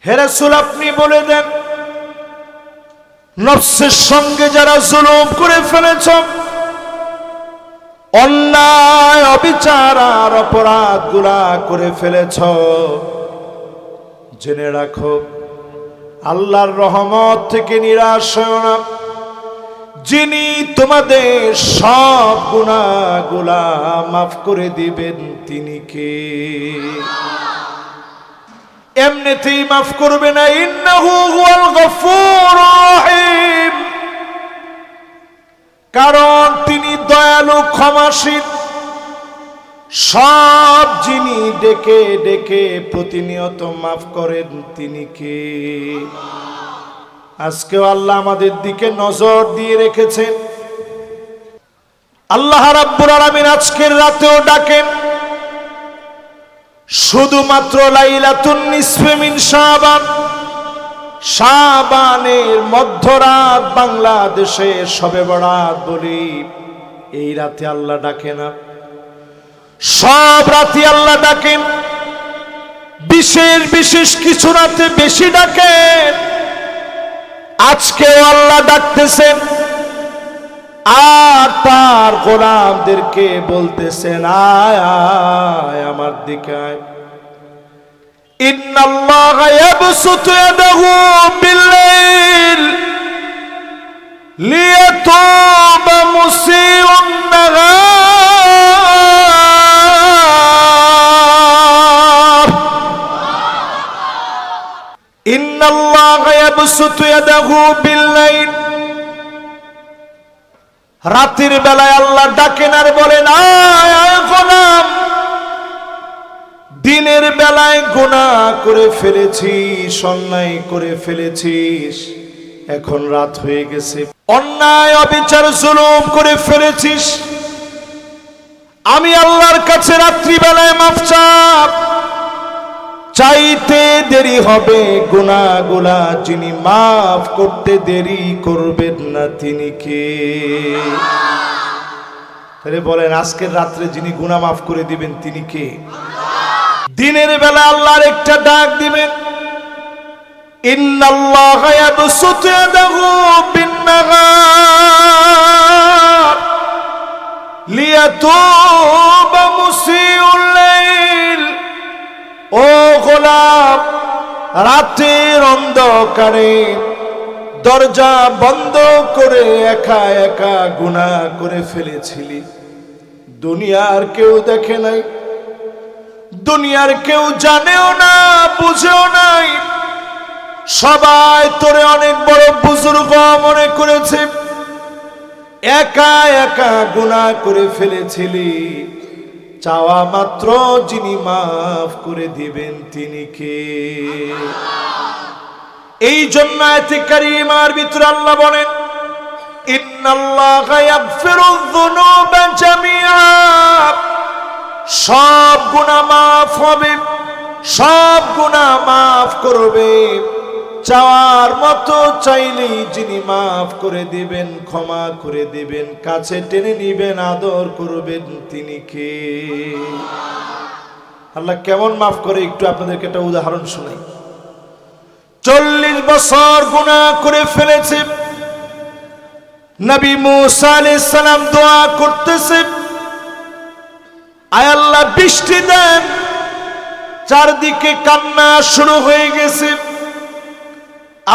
হে রাসূল আপনি বলে দেন, নফসের সঙ্গে যারা জুলুম করে ফেলেছ, অন্যায় অবিচার আর অপরাধগুলা করে ফেলেছ, জেনে রাখো আল্লাহর রহমত থেকে নিরাশ হও না। যিনি তোমাদের সব গুনাহগুলা মাফ করে দিবেন তিনি কে? এমনিতেই মাফ করবে না। ইন্নাহু হুয়াল গফুরুর রহিম, কারণ তিনি দয়ালু ক্ষমাশীল। সব যিনি ডেকে ডেকে প্রতিনিয়ত মাফ করেন তিনি কে? আজকেও আল্লাহ আমাদের দিকে নজর দিয়ে রেখেছেন। আল্লাহ রাব্বুল আলামিন আজকের রাতেও ডাকেন, শুধুমাত্র লাইলাতুন নিসফে মিন শাবান, শাবানের মধ্যরাত বাংলাদেশে শবে বরাত বলি, এই রাতে আল্লাহ ডাকে না, সব রাতে আল্লাহ ডাকেন। বিশেষ বিশেষ কিছু রাতে বেশি ডাকেন। আজকেও আল্লাহ ডাকতেছেন আর তার গোলামদেরকে বলতেছেন, আয় আয় আমার দিকে আয়। ইন্নাল্লাহা ইয়াবসুতু ইয়াদাহু বিল-লাইল লিয়াতুবা মুসিউন নাহার। ইন্নাল্লাহা ইয়াবসুতু ইয়াদাহু বিল-লাইল, রাতের বেলায় আল্লাহ ডাকেন আর বলেন, আয় আয় গোলাম, দিনের বেলায় গুনাহ করে ফেলেছিস, অন্যায় করে ফেলেছিস, এখন রাত হয়ে গেছে, অন্যায় অবিচার জুলুম করে ফেলেছিস, আমি আল্লাহর কাছে রাত্রি বেলায় মাফ চাপ। চাইতে দেরি হবে, গুনাহগুলা যিনি মাফ করতে দেরি করবেন না তিনি কে? তাহলে বলেন, আজকের রাত্রে যিনি গুনাহ মাফ করে দিবেন তিনি কে? দিনের বেলা আল্লাহর একটা ডাক দিবেন, ইন্নাল্লাহা ইয়াবসুতু ইয়াদাহু বিন-নাহার লিয়াতুবা মুসিউল লাইল। ও গোলাম, রাতের অন্ধকারে দরজা বন্ধ করে একা একা গুনাহ করে ফেলেছিলি, দুনিয়ার কেউ দেখে নাই, দুনিয়ার কেউ জানেও না, বুঝেও নাই, সবাই তোরে অনেক বড় বুজুর্গ মনে করেছে, একা একা গুনাহ করে ফেলেছিলি, চাওয়া মাত্র যিনি মাফ করে দিবেন তিনি কে? এই জন্য আয়াতে কারিমার ভিতরে আল্লাহ বলেন, ইন্নাল্লাহা ইয়াগফিরুয যুনুবা জামিআ, সব গুনাহ মাফ হবে, সব গুনাহ মাফ করবে, চাওয়ার মতো চাইলেই যিনি মাফ করে দিবেন, ক্ষমা করে দিবেন, কাছে টেনে নিবেন, আদর করবেন তিনি কে? আল্লাহ কেমন মাফ করে একটু আপনাদেরকে একটা উদাহরণ শোনাই। 40 বছর গুনাহ করে ফেলেছে, নবী মুসা আলাইহিস সালাম দোয়া করতেছে, আয় আল্লাহ বৃষ্টি দেন, চারদিকে কান্না শুরু হয়ে গেছে।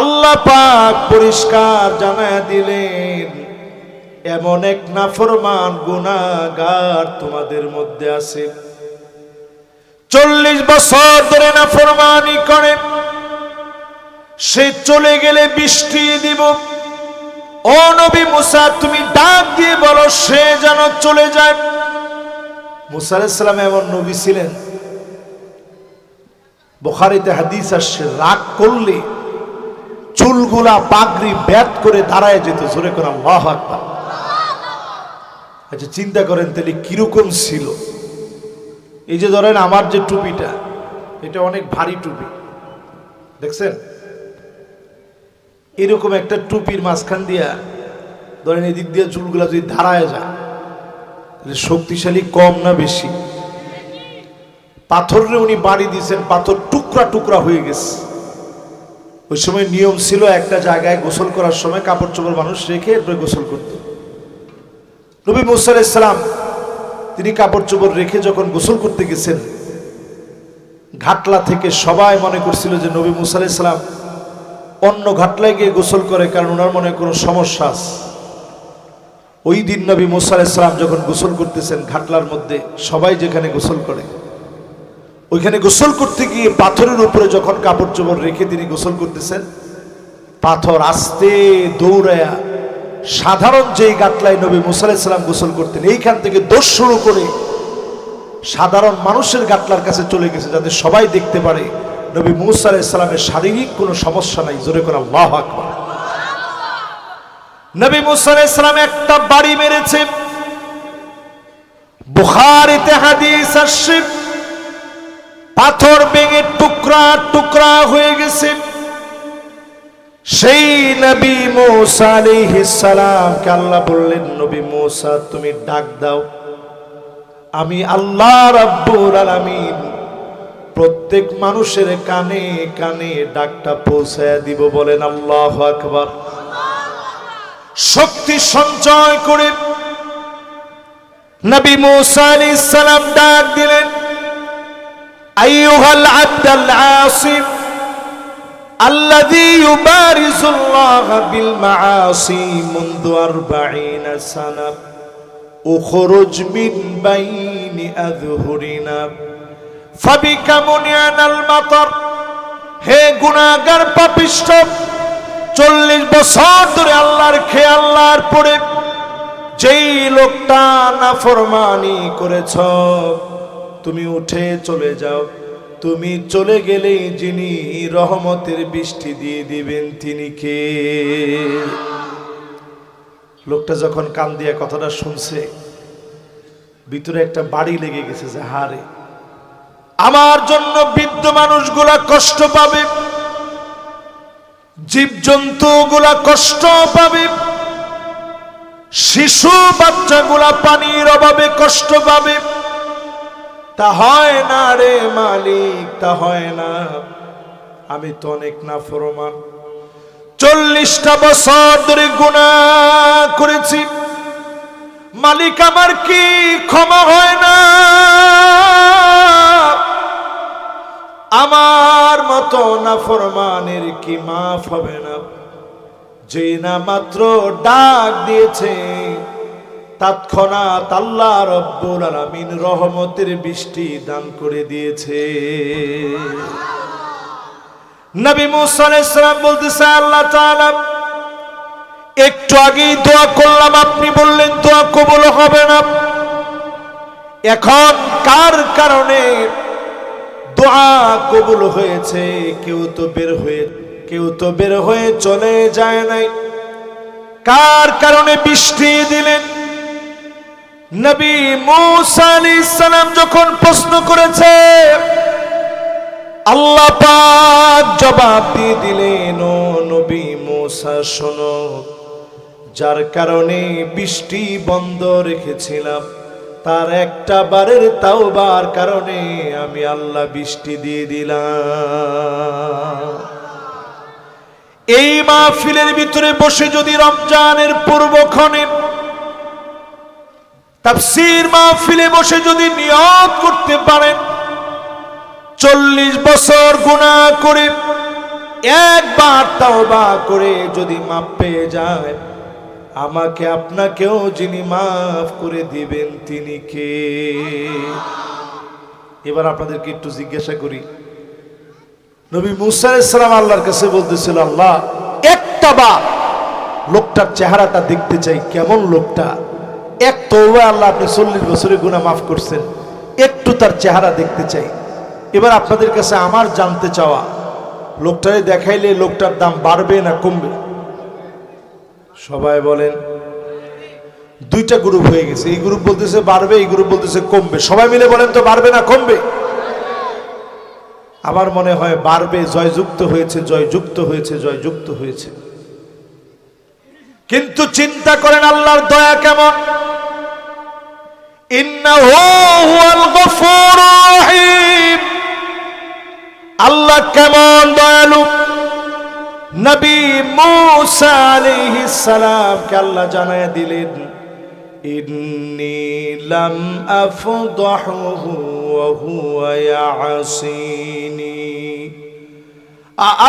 আল্লাহ পাক পরিষ্কার জানায় দিলেন, এমন এক নাফরমান গুনাহগার তোমাদের মধ্যে আছে, 40 বছর ধরে নাফরমানি করে, সে চলে গেলে বৃষ্টি দিব। ও নবী মুসা, তুমি ডাক দিয়ে বলো সে যেন চলে যায়। মুসা আলাইহিস সালাম এমন নবী ছিলেন, বুখারীতে হাদিস আসছে, রাগ করলে চুলগুলা পাগড়ি ব্যাত করে দাঁড়ায় যেত, জোরে করে আল্লাহু আকবার। আচ্ছা চিন্তা করেন তাহলে কিরকম ছিল। এই যে ধরেন আমার যে টুপিটা, এটা অনেক ভারী টুপি, দেখছেন? এরকম একটা টুপির মাঝখান দিয়া ধরেন এদিক দিয়ে চুলগুলা যদি দাঁড়ায় যায়, তাহলে শক্তিশালী কম না বেশি? পাথরে উনি বাড়ি দিয়েছেন, পাথর টুকরা টুকরা হয়ে গেছে। ওই সময় নিয়ম ছিল একটা জায়গায় গোসল করার সময় কাপড় চোপড় মানুষ রেখে এরপরে গোসল করত। নবী মুসা আলাইহিস সালাম তিনি কাপড় চোপড় রেখে যখন গোসল করতে গেছেন, ঘাটলা থেকে সবাই মনে করছিল যে নবী মুসা আলাইহিস সালাম অন্য ঘাটলায় গিয়ে গোসল করে, কারণ ওনার মনে কোনো সমস্যা আছে। ওই দিন নবী মুসা আলাইহিস সালাম যখন গোসল করতেছেন ঘাটলার মধ্যে, সবাই যেখানে গোসল করে ওইখানে গোসল করতে গিয়ে পাথরের উপরে যখন কাপড় চোপড় রেখে তিনি গোসল করতেছেন, পাথর আস্তে দৌড়ায়া সাধারণ যেই ঘাটলায় নবী মুসা আলাইহিস সালাম গোসল করতেন এইখান থেকে দৌড় শুরু করে সাধারণ মানুষের ঘাটলার কাছে চলে গেছে, যাতে সবাই দেখতে পারে নবী মুসা আলাইহিস সালামের শারীরিক কোনো সমস্যা নাই। জোরে করে আল্লাহু আকবার। নবী মুসা আলাইহিস সালাম একটা বাড়ি মেরেছে, বুখারীতে হাদিস আসছে, পাথর ভেঙে টুকরা টুকরা হয়ে গেছে। সেই নবী মুসা আলাইহিস সালামকে আল্লাহ বললেন, নবী মুসা তুমি ডাক দাও, আমি আল্লাহ রাব্বুল আলামিন প্রত্যেক মানুষের কানে কানে ডাকটা পৌঁছায়া দিব। বলেন আল্লাহু আকবার। শক্তি সঞ্চয় করে নবী মুসা আলাইহিস সালাম ডাক দিলেন, আইয়ুহাল আবদুল আসিম আল্লাযী ইউবারিজুল্লাহ বিল মাআসি মুনযু 40 সানা উখরুজ মিন বাইনি আযহুরিনা ফাবিকা মুনিয়ানাল মাতার। হে গুনাহগার পাপিষ্ঠ, 40 বছর ধরে আল্লাহর খেয়ে আল্লাহর পরে যেই লোকটা নাফরমানি করেছ, তুমি উঠে চলে যাও। তুমি চলে গেলেই যিনি রহমতের বৃষ্টি দিয়ে দিবেন তিনি কে? লোকটা যখন কান দিয়ে কথাটা শুনছে, ভিতরে একটা বাড়ি লেগে গেছে যে হারে আমার জন্য বৃদ্ধ মানুষগুলা কষ্ট পাবে, জীবজন্তু গুলা কষ্ট পাবে, শিশু বাচ্চাগুলা পানির অভাবে কষ্ট পাবে। তা হয় না রে মালিক, তা হয় না। আমি তো অনেক নাফরমান, 40টা বছর ধরে গুনাহ করেছি, মালিক আমার কি ক্ষমা হয় না? আমার মতো নাফরমানের কি মাফ হবে না? যে না মাত্র ডাক দিয়েছে তৎক্ষণাৎ আল্লাহ রাব্বুল আলামিন রহমতের বৃষ্টি দান করে দিয়েছে। নবী মুসা আলাইহিস সালাম বলতেছে, আল্লাহ তাআলা একটু আগেই দোয়া করলাম, আপনি বললেন দোয়া কবুল হবে না। এখন কার কারণে দোয়া কবুল হয়েছে? কেউ তো বের হয়ে চলে যায় নাই। কার কারণে বৃষ্টি দিলেন? নবী মুসা আলাইহিস সালাম যখন প্রশ্ন করেছে, আল্লাহ পাক জবাব দিয়ে দিলেন, ও নবী মুসা শোনো, যার কারণে বৃষ্টি বন্ধ রেখেছিলাম তার একটা বারের তাওবার কারণে আমি আল্লাহ বৃষ্টি দিয়ে দিলাম। এই মাহফিলের ভিতরে বসে যদি রমজানের পূর্বক্ষণে তাফসীর মাহফিলে বসে যদি নিয়ত করতে পারেন, 40 বছর গুনাহ করে একবার তাওবা করে যদি মাফ পেয়ে যায়, আমাকে আপনাকেও যিনি মাফ করে দিবেন তিনি কে? এবার আপনাদেরকে একটু জিজ্ঞাসা করি, নবী মুসা আলাইহিস সালাম আল্লাহর কাছে বলতেছিল, আল্লাহ একটা বার লোকটার চেহারাটা দেখতে চাই, কেমন লোকটা। এক তওবা আল্লাহ আপনি 40 বছরের গুনাহ মাফ করছেন, একটু তার চেহারা দেখতে চাই। এবার আপনাদের কাছে আমার জানতে চাওয়া, লোকটারে দেখাইলে লোকটার দাম বাড়বে না কমবে? সবাই বলেন। দুইটা গ্রুপ হয়ে গেছে, এই গ্রুপ বলতেছে বাড়বে, এই গ্রুপ বলতেছে কমবে। সবাই মিলে বলেন তো, বাড়বে না কমবে? আমার মনে হয় বাড়বে। জয়যুক্ত হয়েছে, জয়যুক্ত হয়েছে, জয়যুক্ত হয়েছে। কিন্তু চিন্তা করেন আল্লাহর দয়া কেমন। ইন্নাহু হুয়াল গফুরুর রহিম। আল্লাহ কেমন দয়ালু। নবী মূসা আলাইহিস সালামকে আল্লাহ জানায় দিলেন, ইন্নী লাম আফদাহু ওয়া হুয়া ইয়াসিনি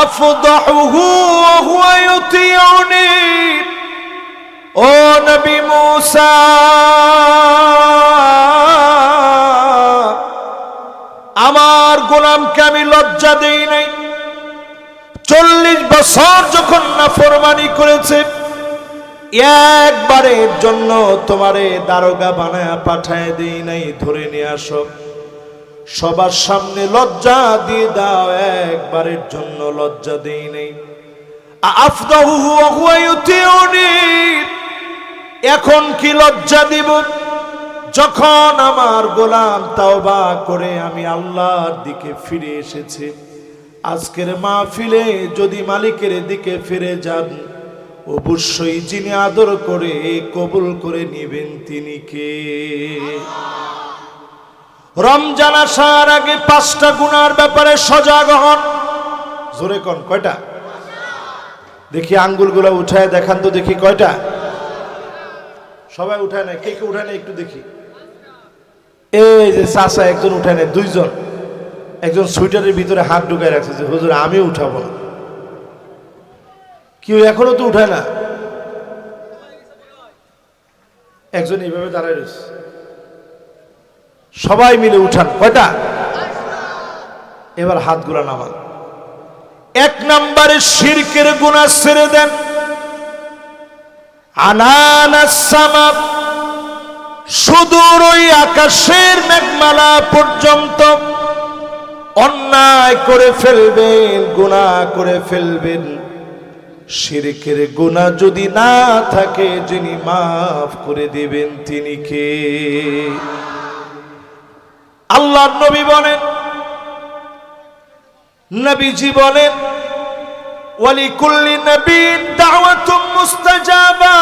আফদাহু ওয়া হুয়া ইউতিউনি। ও নবী মূসা, আমার গোলামকে আমি লজ্জা দেই নাই। 40 বছর যখন নাফরমানি করেছে, একবারের জন্য তোমারে দারোগা বানায়া পাঠায় দেই নাই, ধরে নিয়ে আসো, সবার সামনে লজ্জা দিয়ে দাও, একবারের জন্য লজ্জা দেই নাই। আফদাহু ওয়া হুয়া ইউতিউনি, এখন কি লজ্জা দিব? যখন আমার গোলাম তাওবা করে আমি আল্লাহর দিকে ফিরে এসেছে, আজকের মাহফিলে যদি মালিকের দিকে ফিরে যান, অবশ্যই যিনি আদর করে কবুল করে নেবেন তিনি কে? রমজান আসার আগে 5টা গুনার ব্যাপারে সজাগ হন। জোরে কোন কয়টা? দেখি আঙ্গুলগুলো উঠায় দেখান তো, দেখি কয়টা? সবাই উঠায় না, কে কে উঠায় না একটু দেখি। এই যে চাচা একজন উঠায় না, 2 জন, একজন সুইটারের ভিতরে হাত ঢুকায় রাখছে যে হুজুর আমি উঠাবো না। কেউ এখনো তো উঠায় না, একজন এইভাবে দাঁড়ায় রয়েছে। সবাই মিলে উঠান। কয়টা? এবার হাতগুলা নামান। 1 নম্বরে শিরকের গুনাহ ছেড়ে দেন। আনানাস সামা, সুদূর ওই আকাশের মেঘমালা পর্যন্ত অন্যায় করে ফেলবেন, গুনাহ করে ফেলবেন। শিরকের গুনাহ যদি না থাকে, যিনি মাফ করে দিবেন তিনি কে? আল্লাহর নবী বলেন, নবীজি বলেন, ওয়ালিকুল্লি নবিয়্যিন দাওয়াতুম মুস্তাজাবা।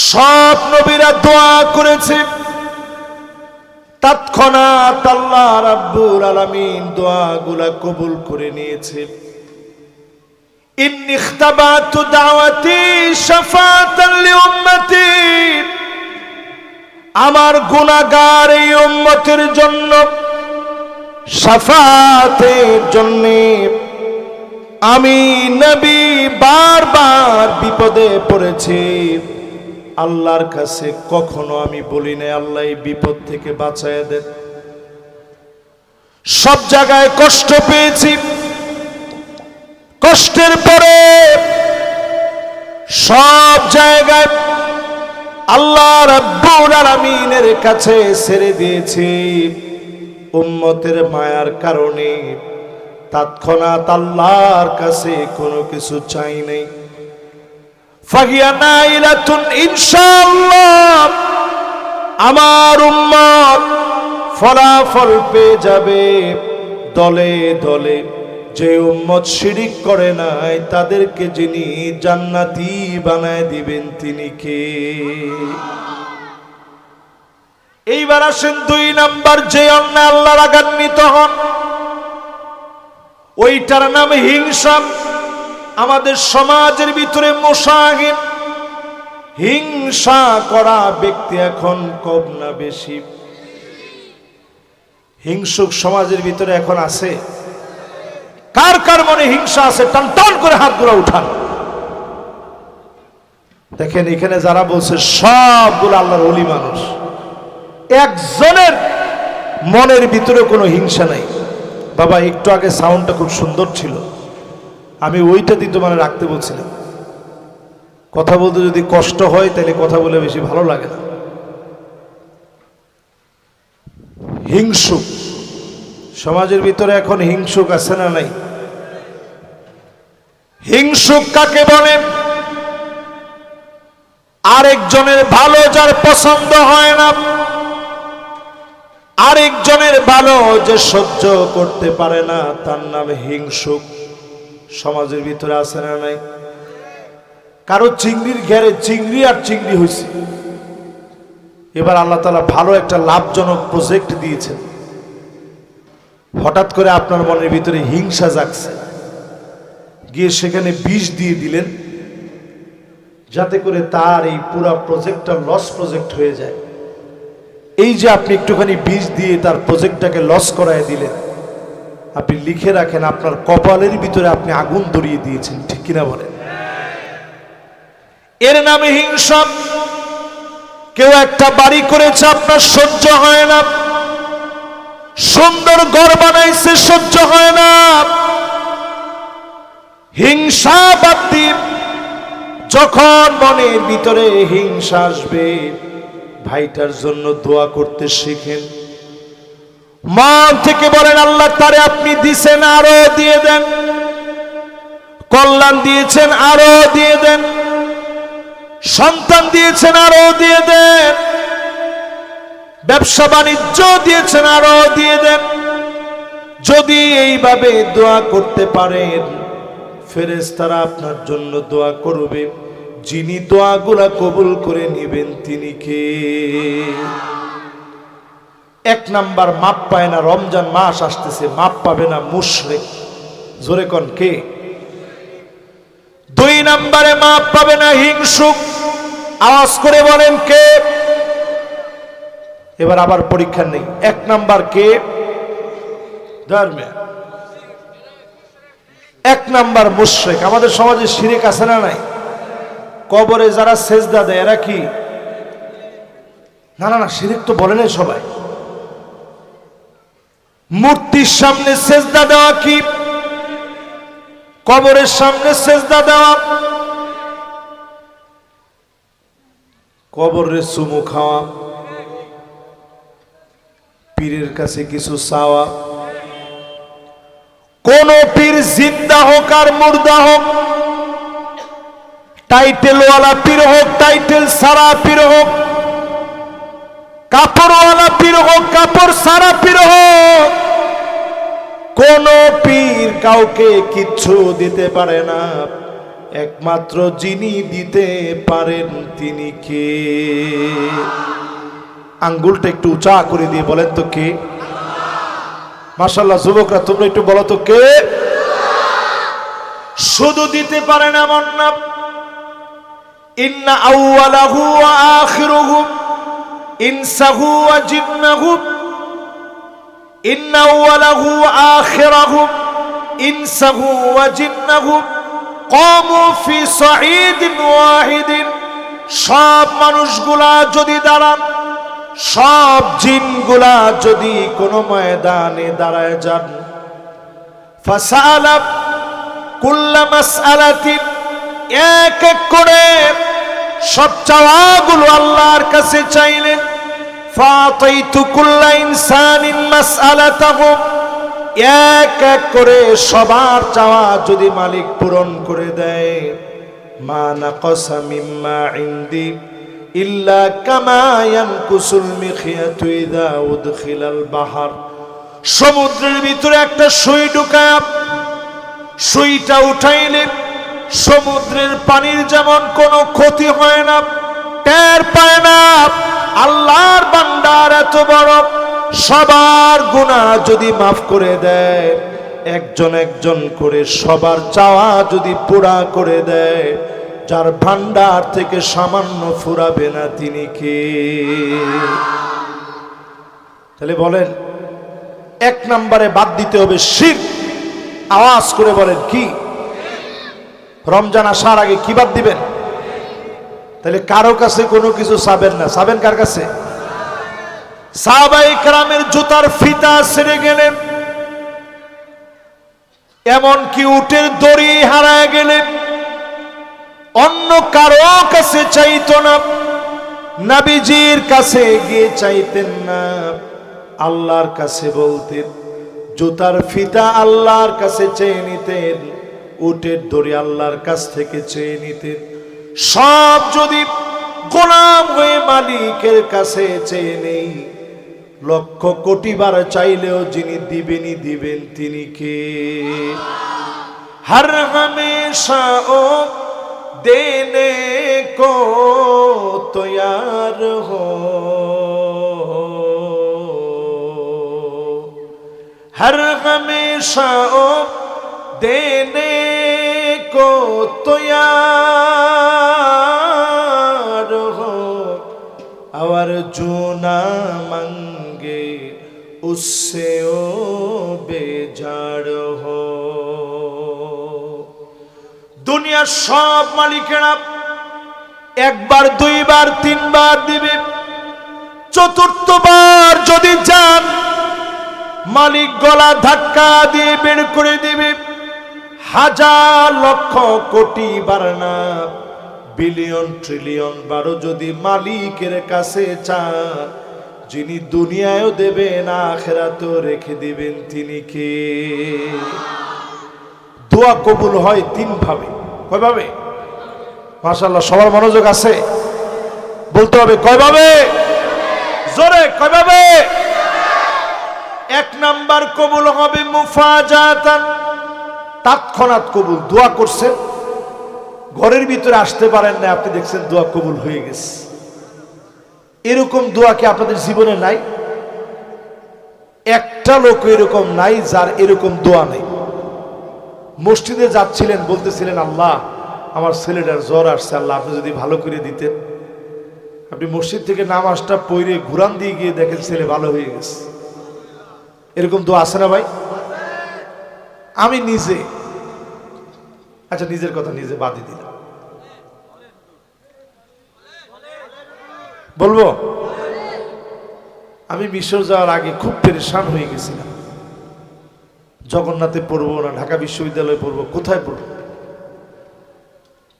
সব নবীরা দোয়া করেছে, তৎক্ষণাৎ আল্লাহ রাব্বুল আলামিন দোয়াগুলা কবুল করে নিয়েছে। ইন্নী ইখতাবাতু দাওয়াতি শাফাআতান লিউম্মতি, আমার গুনাহগার এই উম্মতের জন্য, শাফাআতের জন্য আমি নবী বারবার বিপদে পড়েছি। আল্লাহর কাছে কখনো আমি বলি না আল্লাহ এই বিপদ থেকে বাঁচায় দেন। সব জায়গায় কষ্ট পেয়েছি, কষ্টের পরে সব জায়গায় আল্লাহ রাব্বুল আলামিনের কাছে ছেড়ে দিয়েছি। উম্মতের মায়ার কারণে তৎক্ষণাৎ আল্লাহর কাছে কোনো কিছু চাই নাই। ফাহিয়া নাইলাতুন ইনশাআল্লাহ, আমার উম্মত ফলাফল পেয়ে যাবে দলে দলে। যে উম্মত শিরিক করে নাই, তাদেরকে যিনি জান্নাতি বানায় দিবেন তিনি কে? এইবার আসেন 2 নাম্বার, যে অন্যায় আল্লাহ রাগান্বিত হন, ওইটার নাম হিংসা। আমাদের সমাজের ভিতরে মুশাহিন, হিংসা করা ব্যক্তি এখন কম না বেশি? হিংসুক সমাজের ভিতরে এখন আছে? কার কার মনে হিংসা আছে? টান টান করে হাতগুলো উঠান। দেখেন এখানে যারা বলছে সবগুলো আল্লাহর ওলি মানুষ, একজনের মনের ভিতরে কোনো হিংসা নাই। বাবা একটু আগে সাউন্ডটা খুব সুন্দর ছিল, আমি ওইটা দিয়ে তোমার রাখতে বলছিলাম। কথা বলতে যদি কষ্ট হয় তাহলে কথা বলে বেশি ভালো লাগে না। হিংসুক সমাজের ভিতরে এখন হিংসুক আছে না নাই? হিংসুক কাকে বলে? আরেকজনের ভালো যার পছন্দ হয় না, আরেকজনের ভালো যে সহ্য করতে পারে না, তার নাম হিংসুক। সমাজের ভিতরে আছে না নাই? কারো চিংড়ির ঘেরে চিংড়ি আর চিংড়ি হয়েছে। এবার আল্লাহ তাআলা ভালো একটা লাভজনক প্রজেক্ট দিয়েছেন, হঠাৎ করে আপনার মনের ভিতরে হিংসা জাগছে। গিয়ে সেখানে বিষ দিয়ে দিলেন, যাতে করে তার এই পুরা প্রজেক্টটা লস প্রজেক্ট হয়ে যায়। এই যে আপনি একটুখানি বিষ দিয়ে তার প্রজেক্টটাকে লস করায় দিলেন, আপনি লিখে রাখেন আপনার কপালের ভিতরে আপনি আগুন ধরিয়ে দিয়েছেন, ঠিক কিনা বলেন? এর নামে হিংসা। কেউ একটা বাড়ি করেছে, আপনার সহ্য হয় না, সুন্দর ঘর বানাইছে, সহ্য হয় না, হিংসা বাদ দিয়ে যখন মনের ভিতরে হিংসা আসবে, ভাইটার জন্য দোয়া করতে শিখেন। মন থেকে বলেন, আল্লাহ তারে আপনি দিছেন, আরো দিয়ে দেন, কল্যাণ দিয়েছেন, আরো দিয়ে দেন, সন্তান দিয়েছেন, আরো দিয়ে দেন, ব্যবসা বাণিজ্য দিয়েছেন, আরো দিয়ে দেন। যদি এইভাবে দোয়া করতে পারেন, ফেরেশতারা আপনার জন্য দোয়া করবে। যিনি দোয়াগুলা কবুল করে নেবেন তিনি কে? এক নাম্বার মাপ পায় না, রমজান মাস আসতেছে, মাপ পাবে না মুশরিক। জোরে কোন কে? দুই নাম্বারে মাপ পাবে না হিংসুক। আওয়াজ করে বলেন কে? এবার আবার পরীক্ষা নেই। এক নাম্বার কে? ধর্মে এক নাম্বার মুশরিক। আমাদের সমাজে শিরক আছে না নাই? কবরে যারা সেজদা দেয় এরা কি? না না না, শিরক তো বলে নাই সবাই। মূর্তির সামনে সেজদা দেওয়া কি? কবরের সামনে সেজদা দেওয়া, কবরের চুমু খাওয়া, পীরের কাছে কিছু চাওয়া। কোন পীর জিন্দা হোক আর মুর্দা হোক, টাইটেলওয়ালা পীর হোক, টাইটেল সারা পীর হোক, কাপড়ওয়ালা পীর হোক, কাপড় সারা পীর হোক, কোন পীর কাউকে কিচ্ছু দিতে পারে না। একমাত্র যিনি দিতে পারেন তিনি কে? আঙ্গুলটা একটু উঁচা করে দিয়ে বলেন তো কে? মাশাআল্লাহ, যুবকরা তোমরা একটু বলো তো কে? শুধু দিতে পারেন এমন না। ইন্না আউওয়ালাহু ওয়া আখিরুহু ইনসাহু ওয়া জিন্নাহু, ইন্না আউওয়ালাহু ওয়া আখিরাহু ইনসাহু ওয়া জিন্নাহু কামু ফি সাঈদিন ওয়াহিদিন। সব মানুষগুলা যদি দাঁড়ান, সব জিনগুলা যদি কোন ময়দানে দাঁড়ায় যান, ফাসালা কুল্লা মাসআলাতিন, এক এক করে সব চাওয়াগুলো আল্লাহর কাছে চাইলেন। ফাতাইতু কুল্লা ইনসানিন মাসআলাতাহু, এক এক করে সবার চাওয়া যদি মালিক পূরণ করে দেয়, মা নাকাসা মিম্মা ইনদি ইল্লা কামা ইয়ানকুসুল মিখিয়াতু ইযা উদখিলাল বাহর। সমুদ্রের ভিতরে একটা সুই ঢুকায়া সুইটা উঠাইলে সমুদ্রের পানির যেমন কোনো ক্ষতি হয় না, টের পায় না। আল্লাহর বান্দার এত বড়, সবার গুনাহ যদি মাফ করে দেয়, একজন একজন করে সবার চাওয়া যদি পুরা করে দেয়, যার ভান্ডার থেকে সামান্য ফুরাবে না তিনি কে? তাহলে বলেন, এক নম্বরে বাদ দিতে হবে শিরক। আওয়াজ করে বলেন কি? রমজান আসার আগে কি বাদ দিবেন? তাহলে কারো কাছে কোনো কিছু চাবেন না। চাবেন কার কাছে? সাহাবায়ে কেরামের জুতার ফিতা ছিঁড়ে গেলে, এমন কি উটের দড়ি হারায় গেলে অন্য কারো কাছে চাইতো না, নবীজির কাছে গিয়ে চাইতেন না, আল্লাহর কাছে বলতেন। জুতার ফিতা আল্লাহর কাছে চেয়ে নিতেন, উটের দড়ি আল্লাহর কাছ থেকে চেয়ে নিতেন। সব যদি গোলাম হয়ে মালিকের কাছে চেয়ে নেই, লক্ষ কোটি বার চাইলেও যিনি দিবেনই দিবেন তিনি কে? हर हमेशा ओ देने को तैयार हो, हर हमेशा ओ देने को तैयार हो और जो ना मांगे उससे ओ बेजार हो। দুনিয়ার সব মালিকেরা একবার দুইবার তিনবার দিবে, চতুর্থবার যদি যান মালিক গলা ধাক্কা দিয়ে বের করে দিবে। হাজার লক্ষ কোটি বার না বিলিয়ন ট্রিলিয়ন বারও যদি মালিকের কাছে চান, যিনি দুনিয়ায়ও দেবেন আখিরাতেও রেখে দিবেন, তিনি কে? দোয়া কবুল হয় তিন ভাবে। কয়ভাবে? মাশাআল্লাহ, সবার মনোযোগ আছে, বলতে হবে কয়ভাবে, জোরে কয়ভাবে? এক নাম্বার কবুল হবে মুফাজাতান, তৎক্ষণাৎ কবুল। দোয়া করছেন, ঘরের ভিতরে আসতে পারেন না, আপনি দেখছেন দোয়া কবুল হয়ে গেছে। এরকম দোয়া কি আপনাদের জীবনে নাই? একটা লোক এরকম নাই যার এরকম দোয়া নেই। মসজিদে যাচ্ছিলেন, বলতেছিলেন আল্লাহ আমার ছেলেটার জ্বর আসছে, আল্লাহ আপনি যদি ভালো করে দিতেন। আপনি মসজিদ থেকে নামাজটা পড়ে ঘুরান দিয়ে গিয়ে দেখেন ছেলে ভালো হয়ে গেছে। এরকম দোয়া আছে না ভাই? আমি নিজে, আচ্ছা নিজের কথা নিজে বাদই দিলাম, বলবো আমি মিশর যাওয়ার আগে খুব পেরেশান হয়ে গেছিলাম। জগন্নাথে পড়বো না ঢাকা বিশ্ববিদ্যালয়ে পড়বো, কোথায় পড়বো?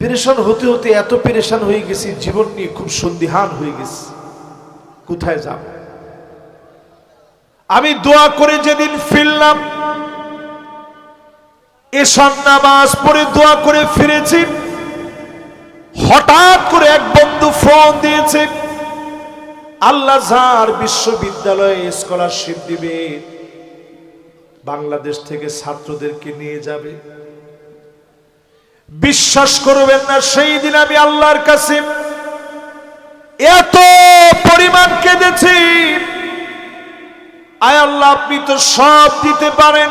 পেরেশান হতে হতে এত পেরেশান হয়ে গেছি, জীবন নিয়ে খুব সন্দিহান হয়ে গেছি, কোথায় যাব? আমি দোয়া করে যেদিন ফিরলাম, এশার নামাজ পড়ে দোয়া করে ফিরেছি, হঠাৎ করে এক বন্ধু ফোন দিয়েছে, আল আজহার বিশ্ববিদ্যালয়ে স্কলারশিপ দিবে, বাংলাদেশ থেকে ছাত্রদেরকে নিয়ে যাবে। বিশ্বাস করবেন না, সেই দিন আমি আল্লাহর কাছে এত পরিমাণ কেঁদেছি, আয় আল্লাহ আপনি তো সব দিতে পারেন।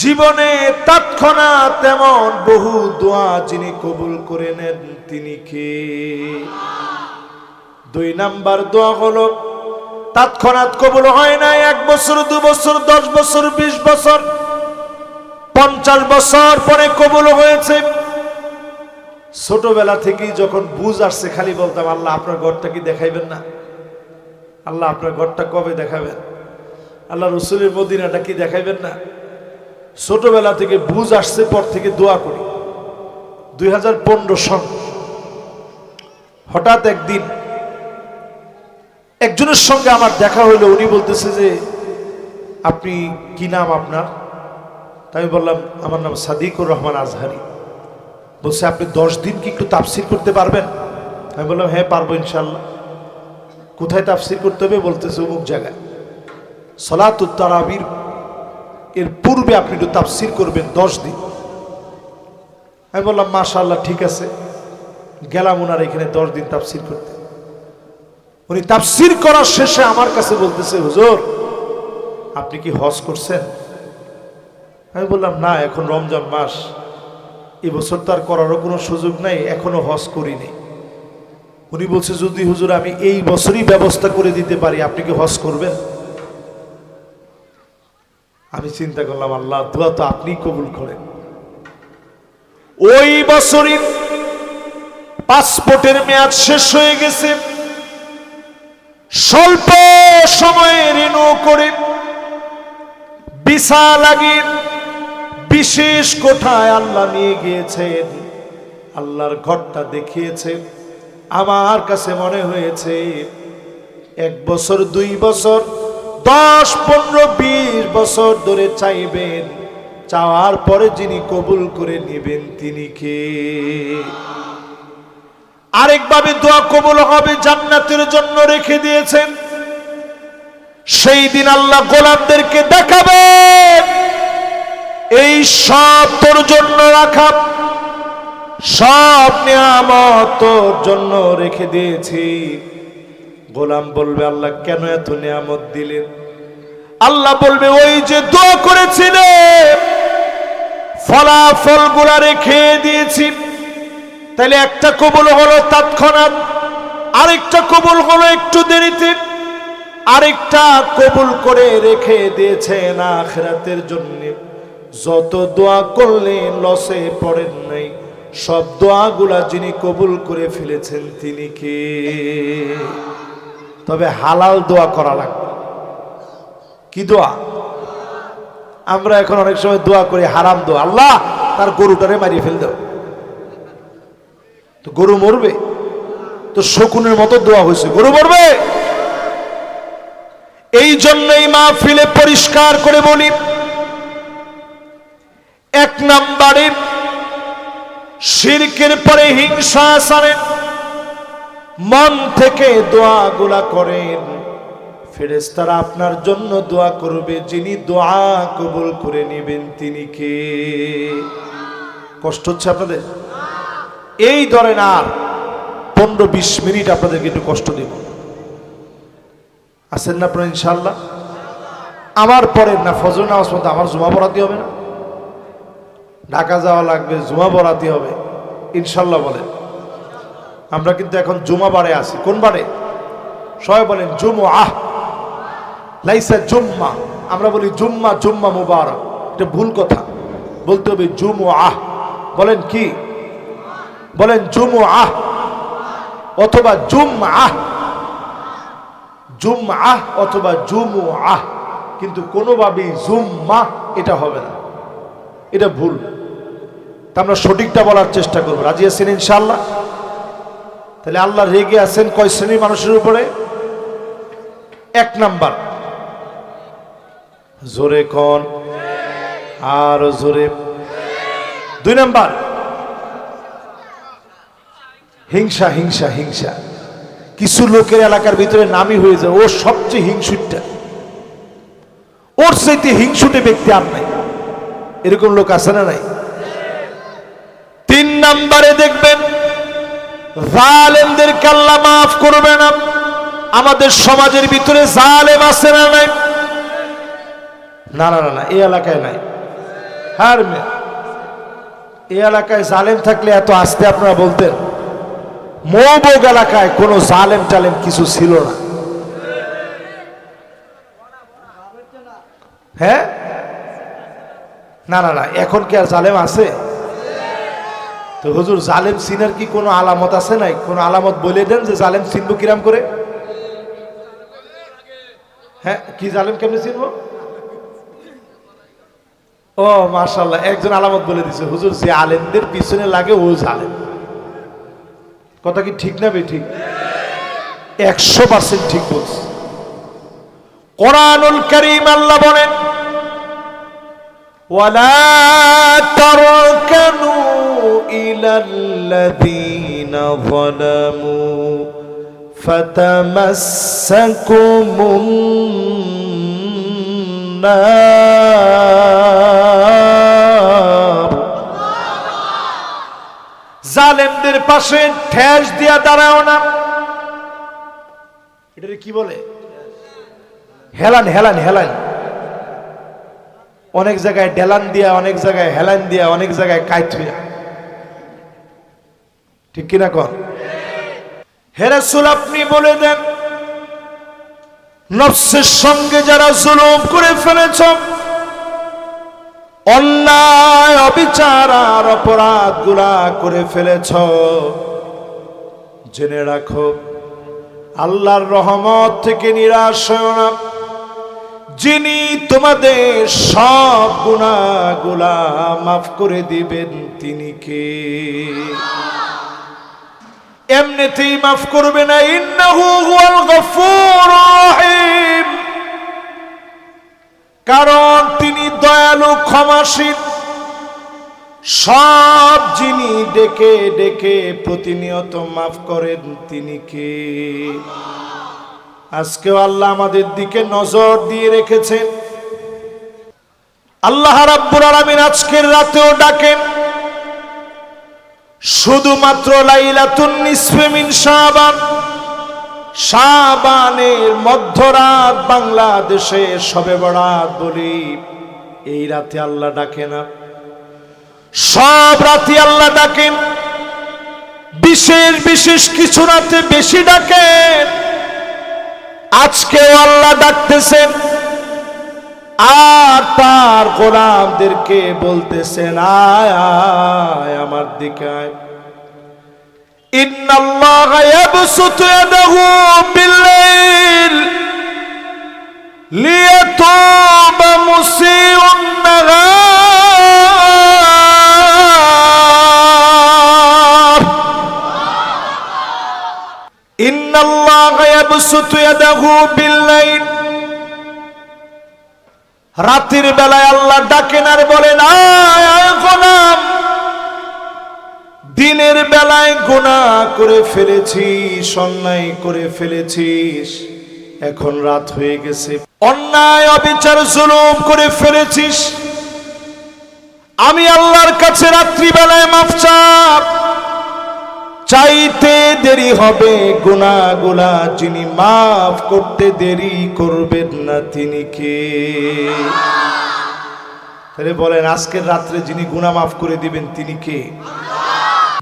জীবনে তৎক্ষণাৎ তেমন বহু দোয়া যিনি কবুল করে নেন, তিনি কে? দুই নাম্বার দোয়া হলো তৎক্ষণাৎ কবুল হয় না, 1 বছর 2 বছর 10 বছর 20 বছর 50 বছর পরে কবুল হয়েছে। ছোটবেলা থেকেই যখন বুঝ আসছে খালি বলতাম আল্লাহ আপনার ঘরটা কি দেখাইবেন না, আল্লাহ আপনার ঘরটা কবে দেখাবেন, আল্লাহ রসুলের মদিনাটা কি দেখাইবেন না। ছোটবেলা থেকে বুঝ আসছে, পর থেকে দোয়া করি। 2015 সন হঠাৎ একদিন একজনের সঙ্গে আমার দেখা হইলো, উনি বলতেছে যে আপনি কি নাম আপনার? তাই বললাম আমার নাম সাদিকুর রহমান আজহারি। বলছে আপনি 10 দিন কি একটু তাফসীর করতে পারবেন? আমি বললাম হ্যাঁ পারবো ইনশাআল্লাহ। কোথায় তাফসীর করতে হবে? বলতেছে অমুক জায়গায়, সালাতুত তারাবির এর পূর্বে আপনি একটু তাফসীর করবেন 10 দিন। আমি বললাম মাশাআল্লাহ ঠিক আছে। গেলাম ওনার এখানে 10 দিন তাফসীর করতে। উনি তাফসীর করার শেষে আমার কাছে বলতেছে হুজুর আপনি কি হজ করছেন? আমি বললাম না, এখন রমজান মাস, এই বছর তো আর করারও কোনো সুযোগ নাই, এখনো হজ করিনি। উনি বলছে যদি হুজুর আমি এই বছরই ব্যবস্থা করে দিতে পারি, আপনি কি হজ করবেন? আমি চিন্তা করলাম আল্লাহ দোয়া তো আপনি কবুল করেন। ওই বছরই পাসপোর্টের মেয়াদ শেষ হয়ে গেছে, স্বল্প সময়ে রিনিউ করে ভিসা লাগিয়ে বিশেষ কোঠায় আল্লাহ নিয়ে গিয়েছেন, আল্লাহর ঘরটা দেখিয়েছে। আমার কাছে মনে হয়েছে 1 বছর 2 বছর 10 15 20 বছর ধরে চাইবেন, চাওয়ার পরে যিনি কবুল করে নেবেন তিনি কে? আরেকভাবে দোয়া কবুল হবে, জান্নাতের জন্য রেখে দিয়েছেন। সেই দিন আল্লাহ গোলামদেরকে দেখাবেন এই সব তোর জন্য রাখা, সব নিয়ামত তোর জন্য রেখে দিয়েছি। গোলাম বলবে আল্লাহ কেন এত নিয়ামত দিলেন? আল্লাহ বলবে ওই যে দোয়া করেছিলে ফলাফলগুলা রেখে দিয়েছি। তাহলে একটা কবুল হলো তৎক্ষণাৎ, আরেকটা কবুল হলো একটু দেরিতে, আরেকটা কবুল করে রেখে দিয়েছেন আখিরাতের জন্য। যত দোয়া করলেন লসে পড়েন নাই, সব দোয়াগুলা যিনি কবুল করে ফেলেছেন তিনি কে? তবে হালাল দোয়া করা লাগবে। কি দোয়া? আমরা এখন অনেক সময় দোয়া করি হারাম দোয়া, আল্লাহ তার গরুটারে মারিয়ে ফেল দাও। তো গরু মরবে? তো শকুনের মতো দোয়া হয়েছে, গরু মরবে? এই জন্যই মাহফিলে পরিষ্কার করে বলি, এক নম্বরে শিরকের পরে হিংসা আসারেন, মন থেকে দোয়াগুলা করেন, ফেরেশতারা আপনার জন্য দোয়া করবে, যিনি দোয়া কবুল করে নেবেন তিনি কে? কষ্ট হচ্ছে আপনাদের? এই ধরেন আর 15-20 মিনিট আপনাদেরকে একটু কষ্ট দিব, আছেন না আপনারা ইনশাআল্লাহ? আমার পরে না ফজর নামাজ পড়তে আমার জুমা পড়াতে হবে না? ঢাকা যাওয়া লাগবে, জুমা পড়াতে হবে ইনশাআল্লাহ বলেন। আমরা কিন্তু এখন জুমা বারে আছি। কোন বারে? সবাই বলেন জুমআহ, লাইসা জুম্মা। আমরা বলি জুম্মা, জুম্মা মুবারক, এটা ভুল কথা, বলতে হবে জুমআহ। বলেন কি? বলেন জুমআহ অথবা জুমআহ, জুমআহ অথবা জুমআহ, কিন্তু কোনোভাবেই জুম্মা এটা হবে না, এটা ভুল। তা আমরা সঠিকটা বলার চেষ্টা করব। রাজি আছেন ইনশাআল্লাহ? তাহলে আল্লাহ রেগে আছেন কয় শ্রেণীর মানুষের উপরে? এক নাম্বার, জোরে কোন, আর জোরে। 2 নাম্বার হিংসা, হিংসা, হিংসা। কিছু লোকের এলাকার ভিতরে নামই হয়ে যায় ও সবচেয়ে হিংসুটটা, ওর চাইতে হিংসুটে ব্যক্তি আর নাই। এরকম লোক আছে না নাই? 3 নাম্বারে দেখবেন জালেমদেরকে আল্লাহ মাফ করবে না। আমাদের সমাজের ভিতরে জালেম আছে না নাই? না না না, এই এলাকায় নাই। হ্যাঁ, এই এলাকায় জালেম থাকলে এত আস্তে আপনারা বলতেন? মৌবগ এলাকায় কোনো জালেম টালেম কিছু ছিল না। হ্যাঁ, না না না, এখন কি আর জালেম আছে? তো হুজুর জালেম চিনার কি কোনো আলামত আছে? নাই। কোনো আলামত বলে দেন যে জালেম চিনবো কিরাম করে? হ্যাঁ, কি জালেম কেমনে চিনবো? ও মাশাআল্লাহ, একজন আলামত বলে দিছে হুজুর, যে আলেমদের পিছনে লাগে ও জালেম। কথা কি ঠিক না বেঠিক? 100% ঠিক বলছে। কোরআনুল কারীম আল্লাহ বলেন, ওয়ালা তারকানু ইলাল্লাযীনা যালামু ফাতামাসসাকুমুন নার। জালেমদের পাশে ঠেস দিয়া দাঁড়াও না। এটা কি বলে? হেলান, হেলান, হেলান। অনেক জায়গায় ডেলান দিয়া, অনেক জায়গায় হেলান দিয়া, অনেক জায়গায় কাইত হইয়া। ঠিক কিনা কর? হে রাসূল, আপনি বলে দেন, নফসের সঙ্গে যারা জুলুম করে ফেলেছ, অন্যায় অবিচার আর অপরাধ গুলা করে ফেলেছ, জেনে রাখো আল্লাহর রহমত থেকে নিরাশ হও না। যিনি তোমাদের সব গুনাহগুলা মাফ করে দিবেন তিনি কে? এমনিতেই মাফ করবে না। ইন্নাহু হুয়াল গফুরুর রহিম, কারণ তিনি দয়ালু ক্ষমাশীল। সব যিনি ডেকে ডেকে প্রতিনিয়ত মাফ করেন তিনি কে? আজকেও আল্লাহ আমাদের দিকে নজর দিয়ে রেখেছেন। আল্লাহ রাব্বুল আলামিন আজকের রাতেও ডাকেন, শুধুমাত্র লাইলাতুন নিসফে মিন শাবান, শাবানের মধ্যরাত বাংলাদেশে শবে বরাত বলি, এই রাতে আল্লাহ ডাকে না। সব রাতে আল্লাহ ডাকেন, বিশেষ বিশেষ কিছু রাতে বেশি ডাকেন। আজকেও আল্লাহ ডাকতেছেন আর তার গোলামদেরকে বলতেছেন, আয় আয় আমার দিকে আয়। ইন্নাল্লাহা ইয়াবসুতু ইয়াদাহু বিল-লাইল লিয়াতুবা মুসিউন নাহার। ইন্নাল্লাহা ইয়াবসুতু ইয়াদাহু বিল-লাইল, রাতের বেলায় আল্লাহ ডাকেন আর বলেন, আয় আয় গোলাম, দিনের বেলায় গুনাহ করে ফেলেছিস, অন্যায় করে ফেলেছিস, এখন রাত হয়ে গেছে, অন্যায় অবিচার জুলুম করে ফেলেছিস, আমি আল্লাহর কাছে রাত্রি বেলায় মাফ চাইতে দেরি হবে। গুনাহগুলা যিনি মাফ করতে দেরি করবেন না তিনি কে? তাহলে বলেন, আজকের রাত্রে যিনি গুনাহ মাফ করে দিবেন তিনি কে?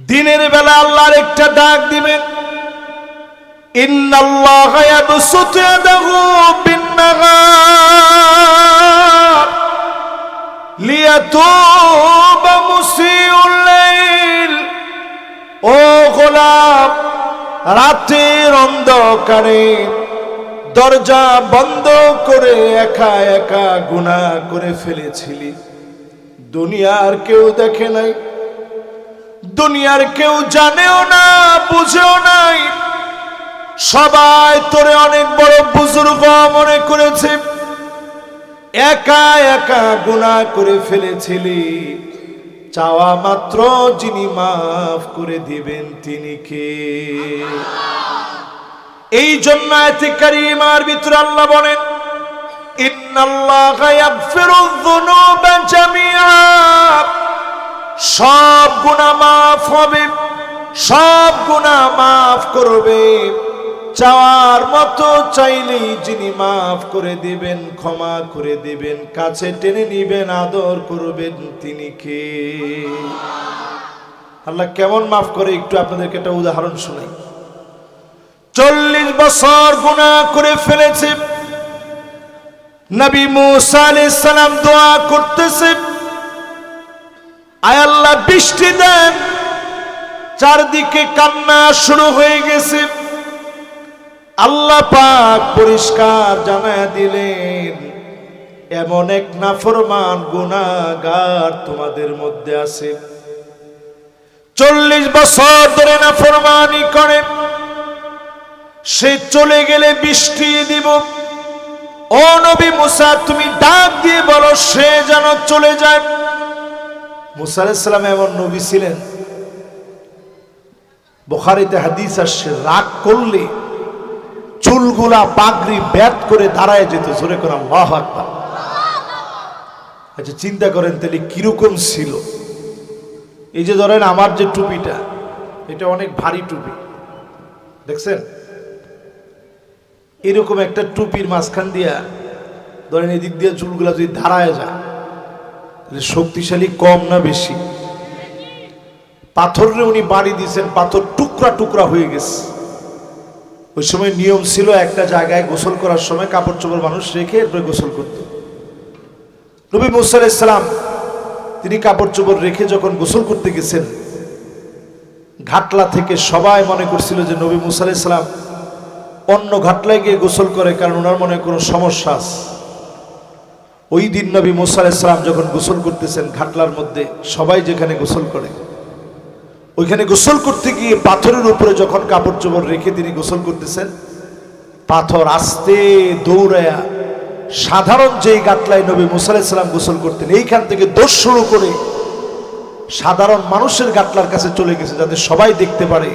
দিনের বেলা আল্লাহর একটা ডাক দিবেন, ইন্নাল্লাহা ইয়াবসুতু ইয়াদাহু বিন-নাহার লিয়াতুবা মুসিউল লাইল। ও গোলাম, রাতের অন্ধকারে দরজা বন্ধ করে একা একা গুনাহ করে ফেলেছিলি, দুনিয়ার কেউ দেখে নাই, দুনিয়ার কেউ জানেও না, বুঝেও নাই, সবাই তোরে অনেক বড় বুজুর্গ মনে করেছে, একা একা গুনাহ করে ফেলেছিলি, চাওয়া মাত্র যিনি মাফ করে দিবেন তিনি কে? এই জন্য আয়াতে কারিমার ভিতরে আল্লাহ বলেন, ইন্নাল্লাহা ইয়াগফিরুয যুনুবা জামিআ, সব গুনাহ মাফ হবে, সব গুনাহ মাফ করবে, চাওয়ার মতো চাইলেই যিনি মাফ করে দিবেন, ক্ষমা করে দিবেন, কাছে টেনে নিবেন, আদর করবেন তিনি কে? আল্লাহ কেমন মাফ করে একটু আপনাদেরকে একটা উদাহরণ শোনাই। 40 বছর গুনাহ করে ফেলেছে, নবী মুসা আলাইহিস সালাম দোয়া করতেছে, আয় আল্লাহ বৃষ্টি দেন, চারদিকে কান্না শুরু হয়ে গেছে। আল্লাহ পাক পরিষ্কার জানায়া দিলেন, এমন এক নাফরমান গুনাহগার তোমাদের মধ্যে আছে, 40 বছর ধরে নাফরমানি করে, সে চলে গেলে বৃষ্টি দিব। ও নবী মুসা, তুমি ডাক দিয়ে বলো সে যেন চলে যায়। মুসা আলাইহিস সালাম এমন নবী ছিলেন, বুখারীতে হাদিস আসছে, রাগ করলে চুলগুলা পাগড়ি ব্যাত করে দাঁড়ায় যেত, জোরে করে আল্লাহু আকবার। আচ্ছা চিন্তা করেন তাহলে কিরকম ছিল। এই যে ধরেন আমার যে টুপিটা, এটা অনেক ভারী টুপি, দেখছেন? এরকম একটা টুপির মাঝখান দিয়া ধরেন এদিক দিয়ে চুলগুলা যদি দাঁড়ায় যায়, তাহলে শক্তিশালী কম না বেশি? পাথরে উনি বাড়ি দিয়েছেন, পাথর টুকরা টুকরা হয়ে গেছে। ওই সময় নিয়ম ছিল একটা জায়গায় গোসল করার সময় কাপড় চোপড় মানুষ রেখে এরপরে গোসল করত। নবী মুসা আলাইহিস সালাম তিনি কাপড় চোপড় রেখে যখন গোসল করতে গেছেন, ঘাটলা থেকে সবাই মনে করছিল যে নবী মুসা আলাইহিস সালাম অন্য ঘাটলায় গিয়ে গোসল করে, কারণ ওনার মনে কোনো সমস্যা আছে। ওই দিন নবী মুসা আলাইহিস সালাম যখন গোসল করতেছেন ঘাটলার মধ্যে, সবাই যেখানে গোসল করে ওইখানে গোসল করতে গিয়ে পাথরের উপরে যখন কাপড় চোপড় রেখে তিনি গোসল করতেছেন, পাথর আস্তে দৌড়ায়া সাধারণ যেই গাটলায় নবী মুসা আলাইহিস সালাম গোসল করতেন এইখান থেকে দৌড় শুরু করে সাধারণ মানুষের গাটলার কাছে চলে গেছে, যাতে সবাই দেখতে পারে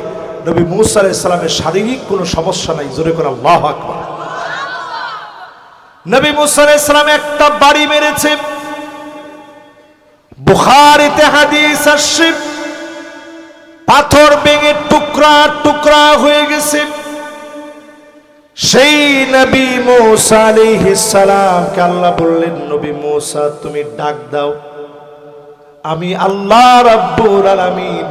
নবী মুসা আলাইহিস সালামের শারীরিক কোনো সমস্যা নাই। জোরে করে আল্লাহু আকবার। নবী মুসা আলাইহিস সালাম একটা বাড়ি মেরেছে, বুখারীতে হাদিস আসছে, পাথর ভেঙে টুকরা টুকরা হয়ে গেছে। সেই নবী মুসা আলাইহিস সালামকে আল্লাহ বললেন, নবী মুসা তুমি ডাক দাও, আমি আল্লাহ রাব্বুল আলামিন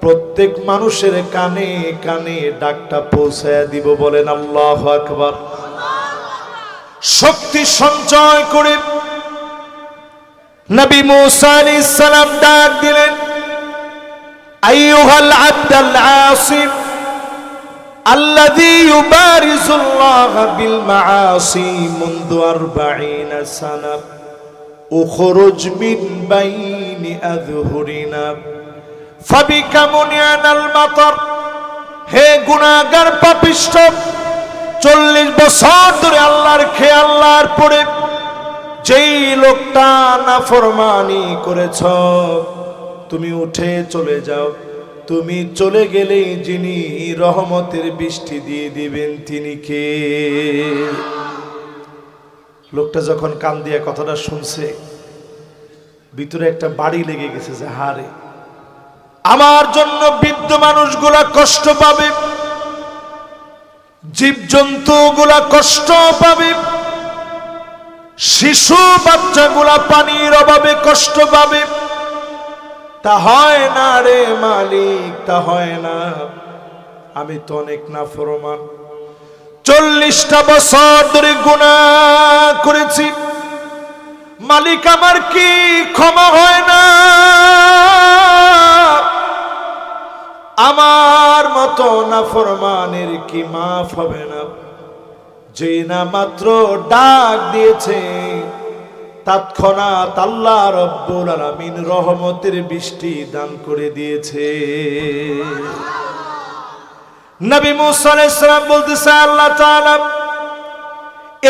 প্রত্যেক মানুষের কানে কানে ডাকটা পৌঁছায় দিব। বলেন আল্লাহু আকবার। শক্তি সঞ্চয় করে নবী মূসা আলাইহিস সালাম ডাক দিলেন, আইয়ুহাল আবদুল আসিম الذي يبارز الله بالمعاصي منذ 40 سنة اخرج من بين أظهرنا فبك منعنا المطر। হে গুনাহগার পাপিষ্ঠ, 40 বছর ধরে আল্লাহর খেয়ে আল্লাহর পরে যেই লোকটা নাফরমানি করেছ, তুমি উঠে চলে যাও। তুমি চলে গেলে যিনি রহমতের বৃষ্টি দিয়ে দিবেন তিনি কে? লোকটা যখন কান দিয়ে কথাটা শুনছে, ভিতরে একটা বাড়ি লেগে গেছে যে হারে, আমার জন্য বৃদ্ধ মানুষগুলা কষ্ট পাবে, জীবজন্তু গুলা কষ্ট পাবে, শিশু বাচ্চাগুলা পানির অভাবে কষ্ট পাবে। তা হয় না রে মালিক, তা হয় না। আমি তো অনেক নাফরমান, 40টা বছর ধরে গুনাহ করেছি, মালিক আমার কি ক্ষমা হয় না? আমার মতো নাফরমানের কি মাফ হবে না? যে না মাত্র ডাক দিয়েছে, তৎক্ষণাৎ আল্লাহ রাব্বুল আলামিন রহমতের বৃষ্টি দান করে দিয়েছে। নবী মূসা আলাইহিস সালাম বলতেছে, আল্লাহ তাআলা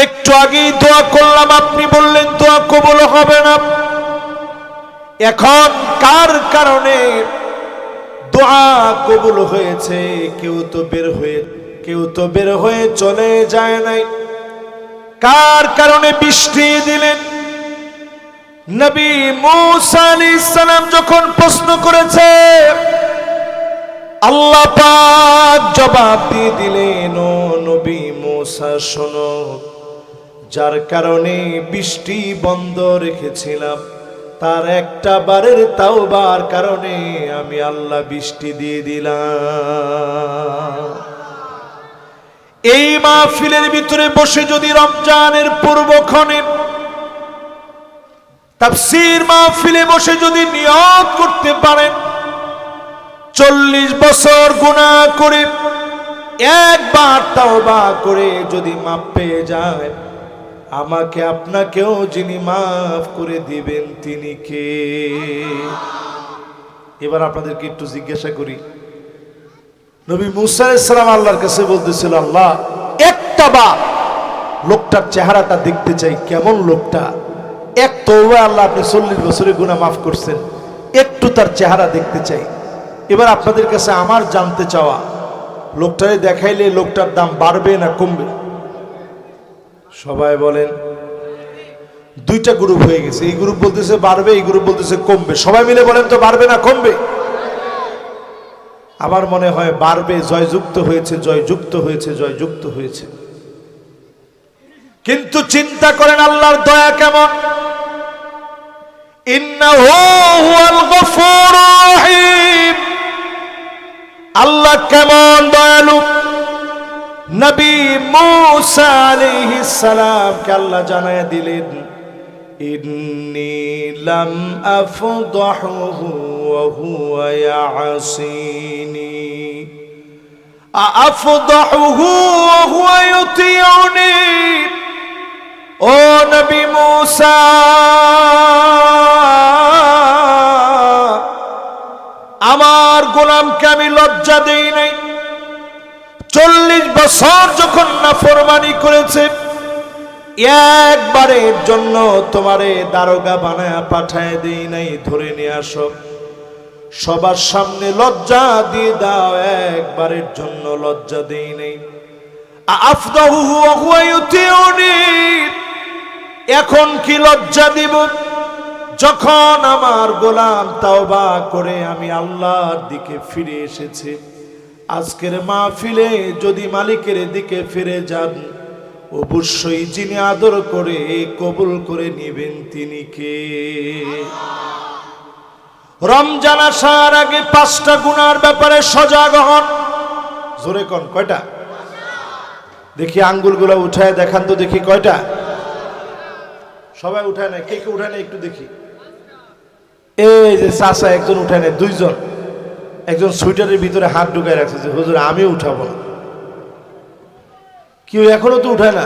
একটু আগেই দোয়া করলাম, আপনি বললেন দোয়া কবুল হবে না। এখন কার কারণে দোয়া কবুল হয়েছে? কেউ তো বের হয়ে চলে যায় নাই। কার কারণে বৃষ্টি দিলেন? নবী মূসা আলাইহিস সালাম যখন প্রশ্ন করেছে, আল্লাহ পাক জবাব দিয়ে দিলেন, ও নবী মূসা শোনো, যার কারণে বৃষ্টি বন্ধ রেখেছিলাম তার একটা বারের তাওবার কারণে আমি আল্লাহ বৃষ্টি দিয়ে দিলাম। এই মাহফিলের ভিতরে বসে যদি রমজানের পূর্বক্ষণে তাফসীর মাহফিলে বসে যদি নিয়ত করতে পারেন, 40 বছর গুনাহ করে একবার তাওবা করে যদি মাফ পেয়ে যায়, আমাকে আপনাকেও যিনি মাফ করে দিবেন তিনি কে? এবার আপনাদেরকে একটু জিজ্ঞাসা করি, নবী মূসা আলাইহিস সালাম আল্লাহর কাছে বলতেছিল, আল্লাহ একটা বার লোকটার চেহারাটা দেখতে চাই, কেমন লোকটা। এক তওবা আল্লাহ আপনি 40 বছরের গুনাহ মাফ করছেন, একটু তার চেহারা দেখতে চাই। এবার আপনাদের কাছে আমার জানতে চাওয়া, লোকটারে দেখাইলে লোকটার দাম বাড়বে না কমবে? সবাই বলেন। দুইটা গ্রুপ হয়ে গেছে, এই গ্রুপ বলতেছে বাড়বে, এই গ্রুপ বলতেছে কমবে। সবাই মিলে বলেন তো, বাড়বে না কমবে? আমার মনে হয় বাড়বে। জয়যুক্ত হয়েছে, জয়যুক্ত হয়েছে, জয়যুক্ত হয়েছে। কিন্তু চিন্তা করেন আল্লাহর দয়া কেমন। ইন্নাহু হুয়াল গফুরুর রহিম। আল্লাহ কেমন দয়ালু। নবী মূসা আলাইহিস সালামকে আল্লাহ জানায় দিলেন, ইন্নী লাম আফদাহুহু ওয়া হুয়া ইয়াসিনি আফদাহুহু ওয়া হুয়া ইউতিউনি। ও নবী মূসা, আমার গোলামকে আমি লজ্জা দেই নাই। 40 বছর যখন নাফরমানি করেছে, একবারের জন্য তোমারে দারোগা বানায়া পাঠায় দেই নাই, ধরে নিয়ে আসো, সবার সামনে লজ্জা দিয়ে দাও, একবারের জন্য লজ্জা দেই নাই। আফদাহুহু ওয়া হুয়া ইউতিউনি। এখন কি লজ্জা দিব? যখন আমার গোলাম তাওবা করে আমি আল্লাহর দিকে ফিরে এসেছে। আজকের মাহফিলে যদি মালিকের দিকে ফিরে যান, অবশ্যই যিনি আদর করে কবুল করে নেবেন তিনি কে? রমজান আসার আগে 5টা গুনার ব্যাপারে সজাগ হন। জোরে কোন কয়টা? দেখি আঙ্গুলগুলো উঠায় দেখান তো দেখি কয়টা। সবাই উঠায় না, কে কে উঠায় না একটু দেখি। এই যে চাচা একজন উঠায় না, 2জন। একজন সুইটারের ভিতরে হাত ঢুকায় রাখছে যে হুজুর আমি উঠাবো না। কেউ এখনো তো উঠায় না।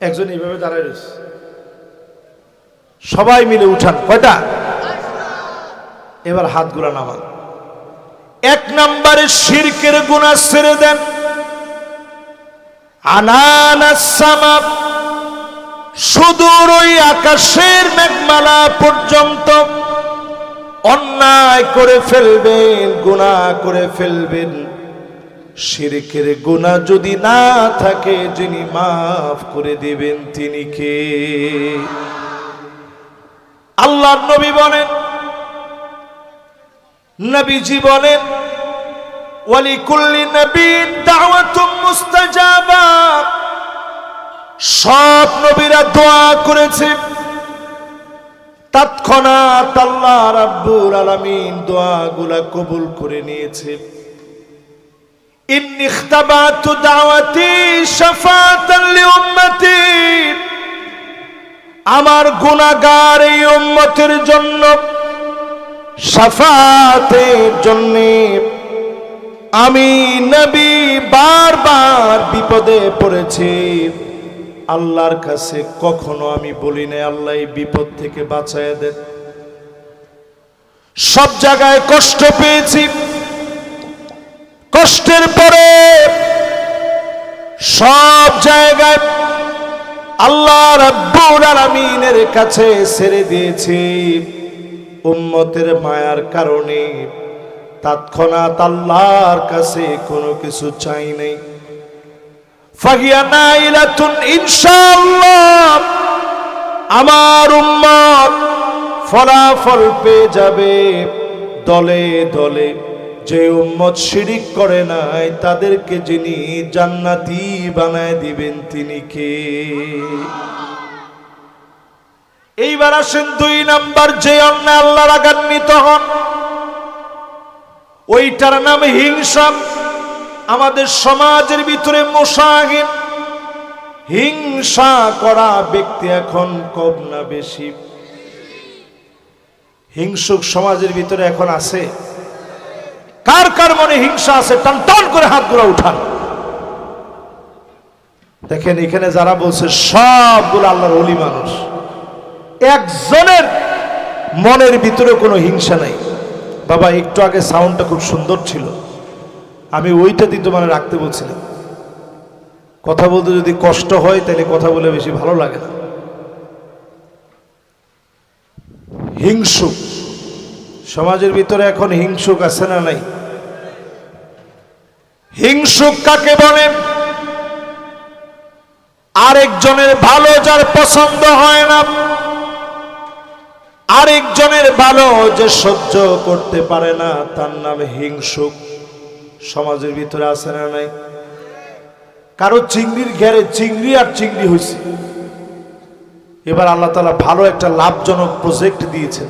একজন এইভাবে দাঁড়ায় রয়েছে। সবাই মিলে উঠান। কয়টা? এবার হাতগুলা নামান। 1 নম্বরে শিরকের গুনাহ ছেড়ে দেন। আনানাস সামা, সুদূর ওই আকাশের মেঘমালা পর্যন্ত অন্যায় করে ফেলবেন, গুনাহ করে ফেলবেন। শিরকের গুনাহ যদি না থাকে, যিনি মাফ করে দিবেন তিনি কে? আল্লাহর নবী বলেন, নবীজি বলেন, ওয়ালিকুল্লি নবীন দাওয়াতুম মুস্তাজাবা। সব নবীরা দোয়া করেছে, তৎক্ষণাৎ আল্লাহ রাব্বুল আলামিন দোয়াগুলা কবুল করে নিয়েছে। ইন্নী ইখতাবাতু দাওয়াতি শাফাআতান লিউম্মতি। আমার গুনাহগার এই উম্মতের জন্য, শাফাআতের জন্য আমি নবী বারবার বিপদে পড়েছি। আল্লাহর কাছে কখনো আমি বলি না আল্লাহ এই বিপদ থেকে বাঁচায় দেন। সব জায়গায় কষ্ট পেয়েছি, কষ্টের পরে সব জায়গায় আল্লাহ রাব্বুল আলামিনের কাছে ছেড়ে দিয়েছি। উম্মতের মায়ার কারণে তৎক্ষণাৎ আল্লাহর কাছে কোনো কিছু চাই নাই। ফাহিয়া নাইলাতুন ইনশাআল্লাহ, আমার উম্মত ফলাফল পেয়ে যাবে দলে দলে। যে উম্মত শিরিক করে নাই তাদেরকে যিনি জান্নাতি বানায় দিবেন তিনি কে? এইবার আসেন 2 নাম্বার, যে অন্যায় আল্লাহ রাগান্বিত হন ওইটার নাম হিংসা। আমাদের সমাজের ভিতরে মুসাহিন, হিংসা করা ব্যক্তি এখন কম না বেশি? হিংসুক সমাজের ভিতরে এখন আছে? কার কার মনে হিংসা আছে? টান টান করে হাতগুলো উঠান। দেখেন এখানে যারা বলছে সবগুলো আল্লাহর ওলি মানুষ, একজনের মনের ভিতরে কোনো হিংসা নাই। বাবা একটু আগে সাউন্ডটা খুব সুন্দর ছিল, আমি ওইটা দিয়ে তোমার রাখতে বলছিলাম। কথা বলতে যদি কষ্ট হয় তাহলে কথা বলে বেশি ভালো লাগে না। হিংসুক সমাজের ভিতরে এখন হিংসুক আছে না নাই? হিংসুক কাকে বলে? আরেকজনের ভালো যার পছন্দ হয় না, আরেকজনের ভালো যে সহ্য করতে পারে না, তার নাম হিংসুক। সমাজের ভিতরে আছে না নাই? কারো চিংড়ির ঘেরে চিংড়ি আর চিংড়ি হয়েছে। এবার আল্লাহ তাআলা ভালো একটা লাভজনক প্রজেক্ট দিয়েছেন,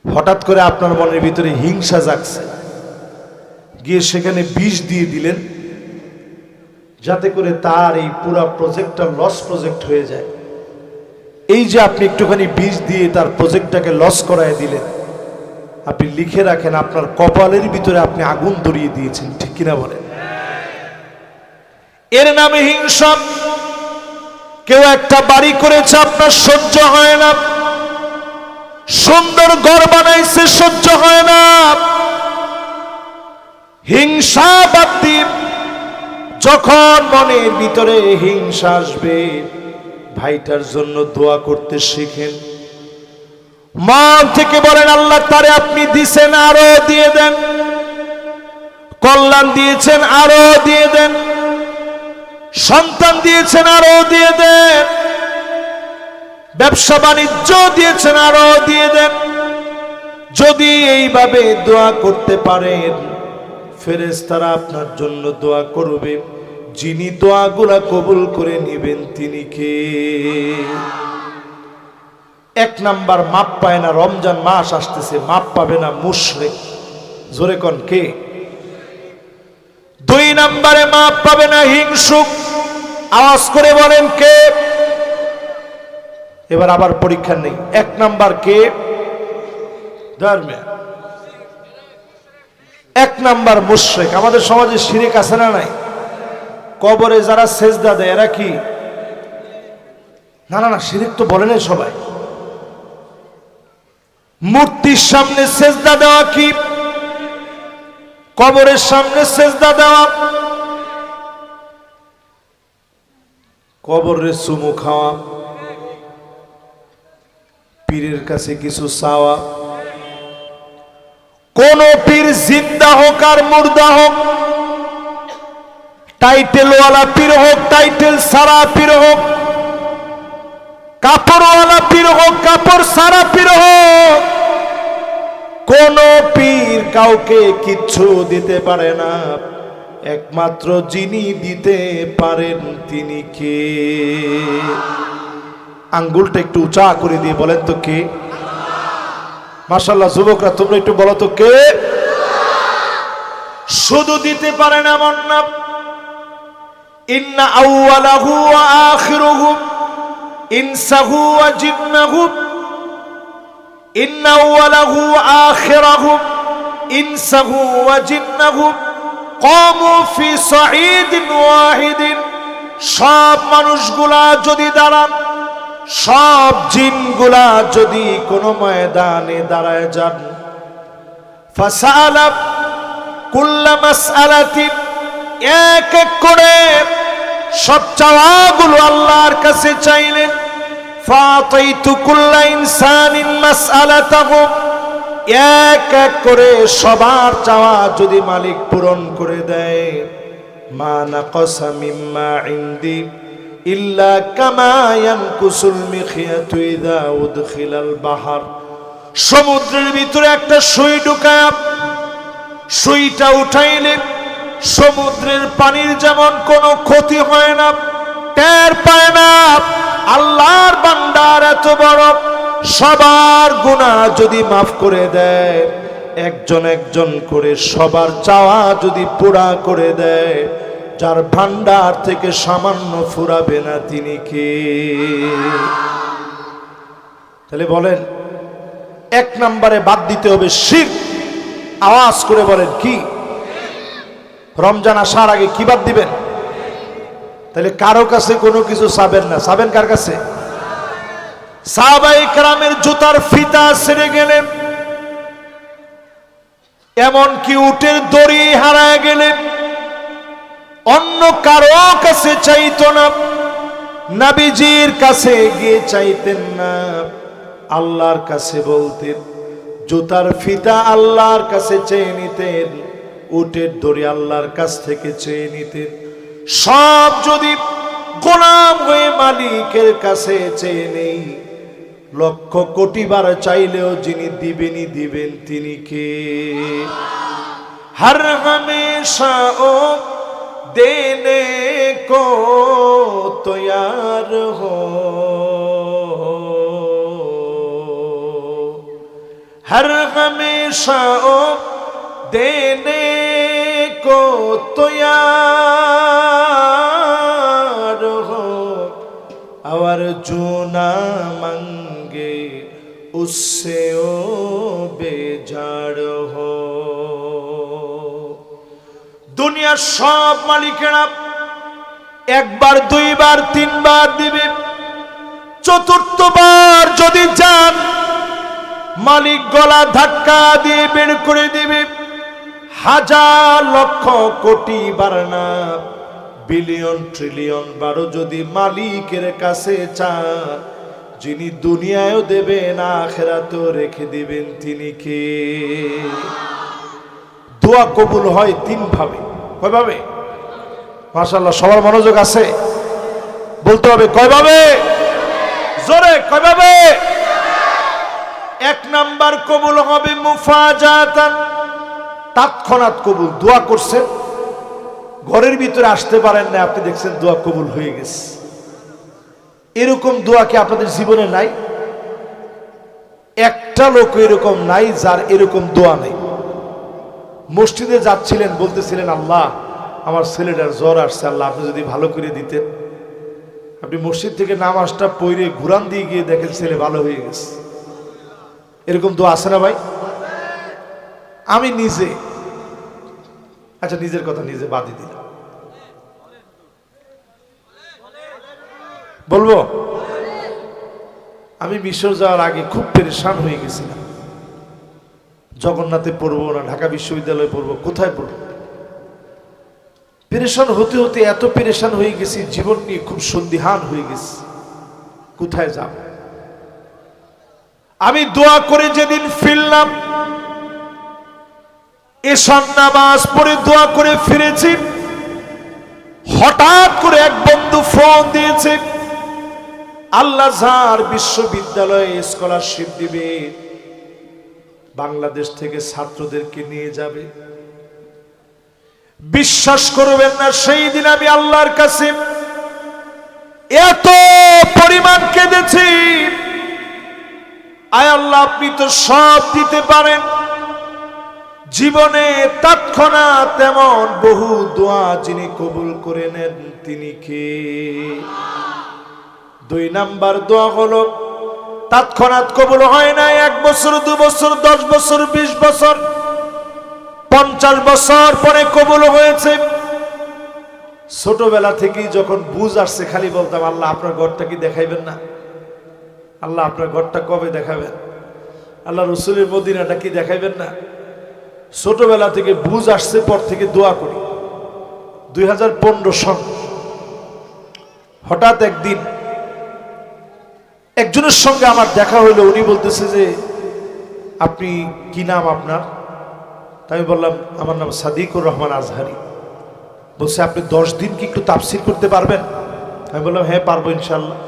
হঠাৎ করে আপনার মনের ভিতরে হিংসা জাগছে, গিয়ে সেখানে বিষ দিয়ে দিলেন যাতে করে তার এই পুরো প্রজেক্টটা লস প্রজেক্ট হয়ে যায়। এই যে আপনি একটুখানি বিষ দিয়ে তার প্রজেক্টটাকে লস করায় দিলেন, আপনি লিখে রাখেন আপনার কপালের ভিতরে আপনি আগুন ধরিয়ে দিয়েছেন। ঠিক কিনা বলেন? এর নামে হিংসা। কেউ একটা বাড়ি করেছে, আপনার সহ্য হয় না, সুন্দর ঘর বানাইছে, সহ্য হয় না, হিংসা বাদ দিয়ে যখন মনের ভিতরে হিংসা আসবে, ভাইটার জন্য দোয়া করতে শিখেন। মন থেকে বলেন আল্লাহ তারে আপনি দিছেন, আরো দিয়ে দেন। কল্যাণ দিয়েছেন, আরো দিয়ে দেন। সন্তান দিয়েছেন, আরো দিয়ে দেন। ব্যবসা বাণিজ্য দিয়েছেন, আরো দিয়ে দেন। যদি এইভাবে দোয়া করতে পারেন, ফেরেশতারা আপনার জন্য দোয়া করবে। যিনি দোয়াগুলা কবুল করে নেবেন তিনি কে? এক নাম্বার মাপ পায় না, রমজান মাস আসতেছে, মাপ পাবে না মুশরিক। জোরে কোন কে? দুই নাম্বারে মাপ পাবে না হিংসুক। আওয়াজ করে বলেন কে? এবার আবার পরীক্ষা নেই। এক নাম্বার কে? ধর্মে এক নাম্বার মুশরিক। আমাদের সমাজে শিরক আছে না নাই? কবরে যারা সেজদা দেয় এরা কি? না না না, শিরক তো বলে নাই সবাই। মূর্তির সামনে সেজদা দেওয়া কি? কবরের সামনে সেজদা দেওয়া। কবরে চুমু খাওয়া, পীরের কাছে কিছু চাওয়া। কোন পীর জিন্দা হোক আর মুর্দা হোক, টাইটেলওয়ালা পীর হোক, টাইটেল সারা পীর হোক, কাপড়ওয়ালা পীর হোক, কাপড় সারা পীর হোক, কোন পীর কাউকে কিচ্ছু দিতে পারে না। একমাত্র যিনি দিতে পারেন তিনি কে? আঙ্গুলটা একটু উঁচা করে দিয়ে বলেন তো কে? মাশাআল্লাহ, যুবকরা তোমরা একটু বলো তো কে? শুধু দিতে পারে না এমন না। ইন্না আউওয়ালাহু ওয়া আখিরুহু ইনসাহু ওয়া জিন্নাহু, ইন্না আউওয়ালাহু ওয়া আখিরাহু ইনসাহু ওয়া জিন্নাহু কামু ফি সাঈদিন ওয়াহিদিন। সব মানুষগুলা যদি দাঁড়ান, সব জিনগুলা যদি কোনো ময়দানে দাঁড়ায় যান, ফাসালা কুল্লা মাসআলাতিন, এক এক করে সব চাওয়াগুলো আল্লাহর কাছে চাইলেন। ফাতাইতু কুল্লা ইনসানিন মাসআলাতাহু, এক এক করে সবার চাওয়া যদি মালিক পূরণ করে দেয়, মা নাকাসা মিম্মা ইনদি ইল্লা কামা ইয়ানকুসুল মিখিয়াতু ইযা উদখিলাল বাহর। সমুদ্রের ভিতরে একটা সুই ঢুকায়, সুইটা উঠাইলে সমুদ্রের পানির যেমন কোনো ক্ষতি হয় না, টের পায় না। আল্লাহর ভান্ডার এত বড়, সবার গুনাহ যদি মাফ করে দেয়, একজন একজন করে সবার চাওয়া যদি পুরা করে দেয়, যার ভান্ডার থেকে সামান্য ফুরাবে না তিনি কে? তাহলে বলেন এক নম্বরে বাদ দিতে হবে শিরক। আওয়াজ করে বলেন কি? রমজান আসার আগে কি বাদ দিবেন? তাহলে কারো কাছে কোনো কিছু চাবেন না। চাবেন কার কাছে? সাহাবায়ে কেরামের জুতার ফিতা ছিঁড়ে গেলে, এমন কি উটের দড়ি হারায় গেলে অন্য কারো কাছে চাইতো না, নবীজির কাছে গিয়ে চাইতেন না, আল্লাহর কাছে বলতেন। জুতার ফিতা আল্লাহর কাছে চেয়ে নিতেন, উটের দড়ি আল্লাহর কাছ থেকে চেয়ে নিতেন। সব যদি গোলাম হয়ে মালিকের কাছে চেয়ে নেই, লক্ষ কোটি বার চাইলেও যিনি দিবেনই দিবেন তিনি কে? हर हमेशा ओ देने को तैयार हो, हर हमेशा ओ देने को तैयार हो, और जो ना मांगे उससे ओ बेजार हो। দুনিয়ার সব মালিকেরা একবার দুইবার তিনবার দিবে, চতুর্থবার যদি যান মালিক গলা ধাক্কা দিয়ে বের করে দিবে। হাজার লক্ষ কোটি বার না, বিলিয়ন ট্রিলিয়ন বারও যদি মালিকের কাছে চান, যিনি দুনিয়ায়ও দেবেন আখিরাতেও রেখে দিবেন তিনি কে? দোয়া কবুল হয় তিন ভাবে। কয় ভাবে? মাশাআল্লাহ, সবার মনোযোগ আছে, বলতে হবে কয় ভাবে? জোরে কয় ভাবে? এক নাম্বার কবুল হবে মুফাজাতান, তৎক্ষণাৎ কবুল। দোয়া করছেন, ঘরের ভিতরে আসতে পারেন না, আপনি দেখছেন দোয়া কবুল হয়ে গেছে। এরকম দোয়া কি আপনাদের জীবনে নাই? একটা লোক এরকম নাই যার এরকম দোয়া নাই। মসজিদে যাচ্ছিলেন, বলতেছিলেন আল্লাহ আমার ছেলেটার জ্বর আসছে, আল্লাহ আপনি যদি ভালো করে দিতেন। আপনি মসজিদ থেকে নামাজটা পড়ে ঘুরান দিয়ে গিয়ে দেখেন ছেলে ভালো হয়ে গেছে। এরকম দোয়া আছে না ভাই? আমি নিজে, আচ্ছা নিজের কথা নিজে বাদই দিলাম, বলবো আমি মিশর যাওয়ার আগে খুব পেরেশান হয়ে গেছিলাম। জগন্নাথে পড়বো না ঢাকা বিশ্ববিদ্যালয়ে পড়বো, কোথায় পড়বো? পেরেশান হতে হতে এত পেরেশান হয়ে গেছি, জীবন নিয়ে খুব সন্দিহান হয়ে গেছি, কোথায় যাব? আমি দোয়া করে যেদিন ফিরলাম, এশার নামাজ পড়ে দোয়া করে ফিরেছি, হঠাৎ করে এক বন্ধু ফোন দিয়েছে, আল্লাহ আজহার বিশ্ববিদ্যালয়ে স্কলারশিপ দিবে, বাংলাদেশ থেকে ছাত্রদেরকে নিয়ে যাবে। বিশ্বাস করবেন না, সেই দিন আমি আল্লাহর কাছে এত পরিমাণ কেঁদেছি, আয় আল্লাহ আপনি তো সব দিতে পারেন। জীবনে তৎক্ষণাৎ তেমন বহু দোয়া যিনি কবুল করে নেন তিনি কে? 2 নাম্বার দোয়া হলো তৎক্ষণাৎ কবুল হয় না, 1 বছর 2 বছর 10 বছর 20 বছর 50 বছর পরে কবুল হয়েছে। ছোটবেলা থেকেই যখন বুঝ আসছে খালি বলতাম আল্লাহ আপনার ঘরটা কি দেখাইবেন না, আল্লাহ আপনার ঘরটা কবে দেখাবেন, আল্লাহ রসুলের মদিনাটা কি দেখাইবেন না। ছোটবেলা থেকে বুঝ আসছে, পর থেকে দোয়া করি। 2015 সন হঠাৎ একদিন একজনের সঙ্গে আমার দেখা হইলো, উনি বলতেছে যে আপনি কি নাম আপনার? তাই আমি বললাম আমার নাম সাদিকুর রহমান আজহারি। বলছে আপনি 10 দিন কি একটু তাফসির করতে পারবেন? আমি বললাম হ্যাঁ পারবো ইনশাল্লাহ।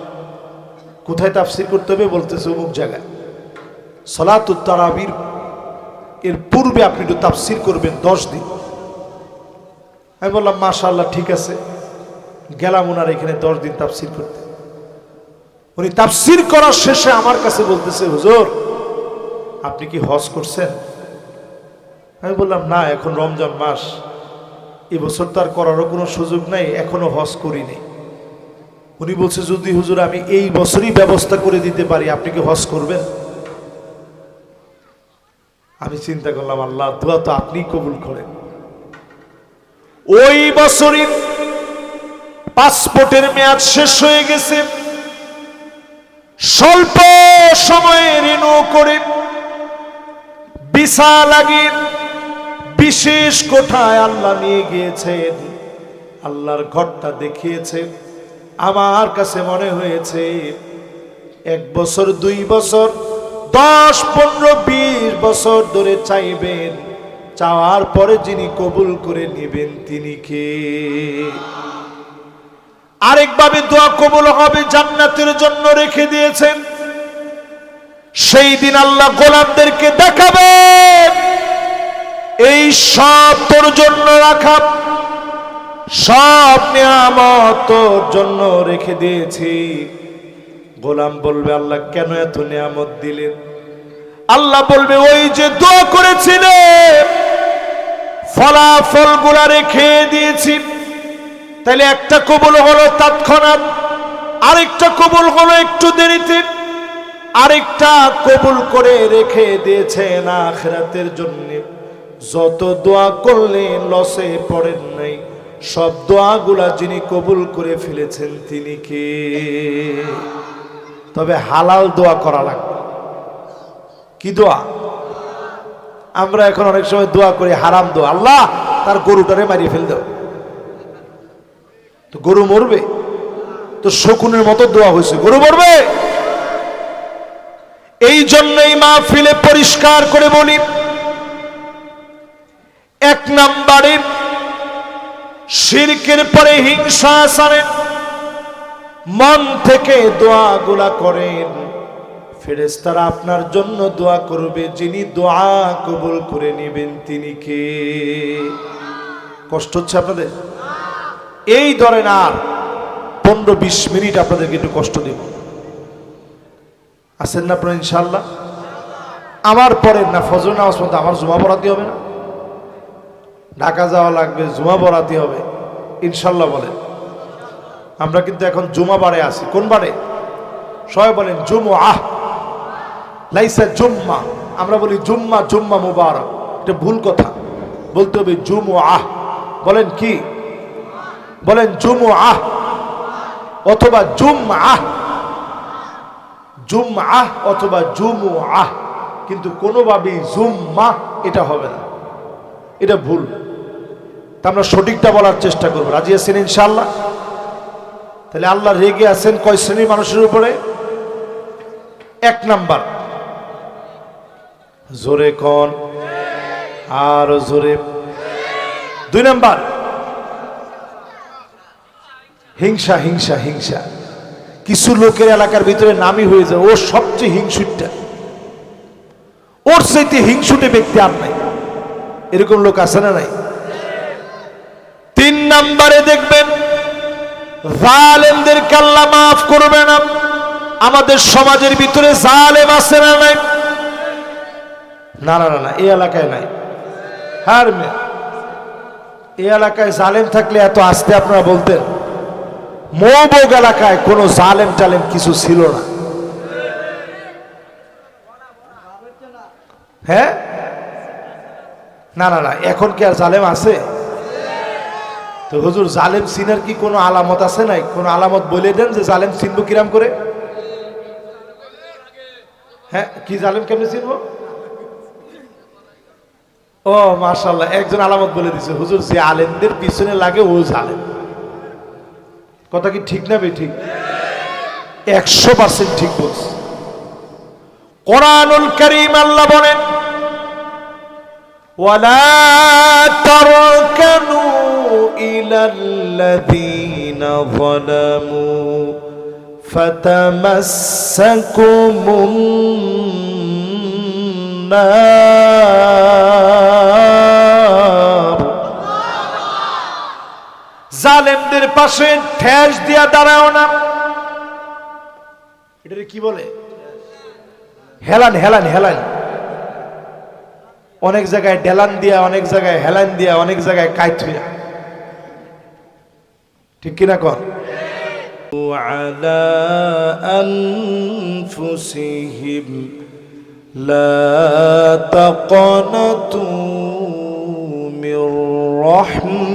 কোথায় তাফসির করতে হবে? বলতেছে অমুক জায়গায়, সালাতুত তারাবির এর পূর্বে আপনি একটু তাফসির করবেন 10 দিন। আমি বললাম মাশাআল্লাহ ঠিক আছে। গেলাম ওনার এখানে 10 দিন তাফসির করতে। উনি তাফসির করার শেষে আমার কাছে বলতেছে হুজুর আপনি কি হজ করছেন? আমি বললাম না, এখন রমজান মাস, এবছর তো আর করারও কোনো সুযোগ নাই, এখনো হজ করিনি। উনি বলছে যদি হুজুর আমি এই বছরই ব্যবস্থা করে দিতে পারি আপনি কি হজ করবেন? আমি চিন্তা করলাম আল্লাহ দোয়া তো আপনি কবুল করেন। ওই বছরই পাসপোর্টের মেয়াদ শেষ হয়ে গেছে, স্বল্প সময়ে রিনিউ করে ভিসা লাগিয়ে বিশেষ কোঠায় আল্লাহ নিয়ে গিয়েছেন, আল্লাহর ঘরটা দেখিয়েছে। আমার কাছে মনে হয়েছে 1 বছর 2 বছর 10 15 20 বছর ধরে চাইবেন, চাওয়ার পরে যিনি কবুল করে নেবেন তিনি কে? আরেকভাবে দোয়া কবুল হবে, জান্নাতের জন্য রেখে দিয়েছেন। সেই দিন আল্লাহ গোলামদেরকে দেখাবেন এই সব তোর জন্য রাখা, সব নিয়ামত তোর জন্য রেখে দিয়েছি। গোলাম বলবে আল্লাহ কেন এত নিয়ামত দিলেন? আল্লাহ বলবে ওই যে দোয়া করেছিলে ফলাফল গুলা রেখে দিয়েছি। তাহলে একটা কবুল হলো তৎক্ষণাৎ, আরেকটা কবুল হলো একটু দেরিতে, আরেকটা কবুল করে রেখে দিয়েছেন আখিরাতের জন্য। যত দোয়া করলেন লসে পড়েন নাই, সব দোয়াগুলা যিনি কবুল করে ফেলেছেন তিনি কে? তবে হালাল দোয়া করা লাগবে। কি দোয়া? আমরা এখন অনেক সময় দোয়া করি হারাম দোয়া, আল্লাহ তার গরুটারে মারিয়ে ফেল দাও। তো গরু মরবে? তো শকুনের মতো দোয়া হয়েছে, গরু মরবে? এই জন্যই মাহফিলে পরিষ্কার করে বলি, 1 নম্বরে শিরকের পরে হিংসা ছাড়েন, মন থেকে দোয়াগুলা করেন, ফেরেশতারা আপনার জন্য দোয়া করবে, যিনি দোয়া কবুল করে নেবেন তিনি কে? কষ্ট হচ্ছে আপনাদের? এই ধরেন আর 15-20 মিনিট আপনাদেরকে একটু কষ্ট দেব, আছেন না আপনারা ইনশাআল্লাহ? আমার পরে না ফজর নামাজ পড়তে আমার জুমা পড়াতে হবে না, ঢাকা যাওয়া লাগবে, জুমা পড়াতে হবে ইনশাল্লাহ বলেন। আমরা কিন্তু এখন জুমা বারে আছি। কোন বারে? সবাই বলেন জুমআহ, লাইসা জুম্মা। আমরা বলি জুম্মা, জুম্মা মুবারক, এটা ভুল কথা, বলতে হবে জুমআহ। বলেন কি? বলেন জুমআহ অথবা জুমআহ, জুমআহ অথবা জুমআহ, কিন্তু কোনোভাবেই জুম্মা এটা হবে না, এটা ভুল। তা আমরা সঠিকটা বলার চেষ্টা করব। রাজি আছেন ইনশাআল্লাহ? তাহলে আল্লাহ রেগে আছেন কয় শ্রেণীর মানুষের উপরে? এক নাম্বার, জোরে কোন আর জোরে। দুই নাম্বার, হিংসা হিংসা হিংসা। কিছু লোকের এলাকার ভিতরে নামই হয়ে যায় ও সবচেয়ে হিংসুটটা, ওর চাইতে হিংসুটে ব্যক্তি আর নাই। এরকম লোক আছে না নাই? তিন নাম্বারে দেখবেন জালেমদেরকে আল্লাহ মাফ করবে না। আমাদের সমাজের ভিতরে জালেম আছে না নাই? না না না, এই এলাকায় নাই। হ্যাঁ, এই এলাকায় জালেম থাকলে এত আস্তে আপনারা বলতেন? মৌবগ এলাকায় কোনো জালেম টালেম কিছু ছিল না। হ্যাঁ, না না না, এখন কি আর জালেম আছে? তো হুজুর জালেম চিনার কি কোনো আলামত আছে? নাই। কোনো আলামত বলে দেন যে জালেম চিনবো কিরাম করে? হ্যাঁ, কি জালেম কেমনে চিনবো? ও মাশাআল্লাহ, একজন আলামত বলে দিছে হুজুর, যে আলেমদের পিছনে লাগে ও জালেম। কথা কি ঠিক না বে? ঠিক, 100% ঠিক বলছে। কোরআনুল কারীম আল্লাহ বলেন, ওয়ালা তারকানু ইলাল্লাযীনা যালামু ফাতামাসসাকুমুন নার। জালেমদের পাশে ঠেস দিয়া দাঁড়াও না। এটা কি বলে? হেলান হেলান হেলান। অনেক জায়গায় ডেলান দিয়া, অনেক জায়গায় হেলান দিয়া, অনেক জায়গায় কাইট হইয়া। ঠিক কিনা কর? আলা আনফুসিহিম লা তাকনাতু মির রাহমাতিল্লাহ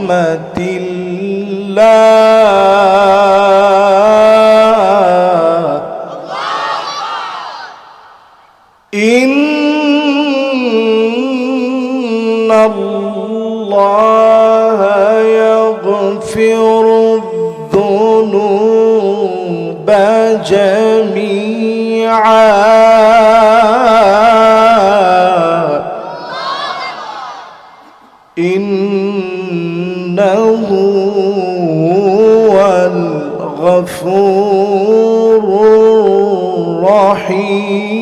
ইন্নাল্লাহা ইয়াগফিরুয-যুনুবা জামিআ ইন্নাহু হুয়াল গফুরুর রহিম।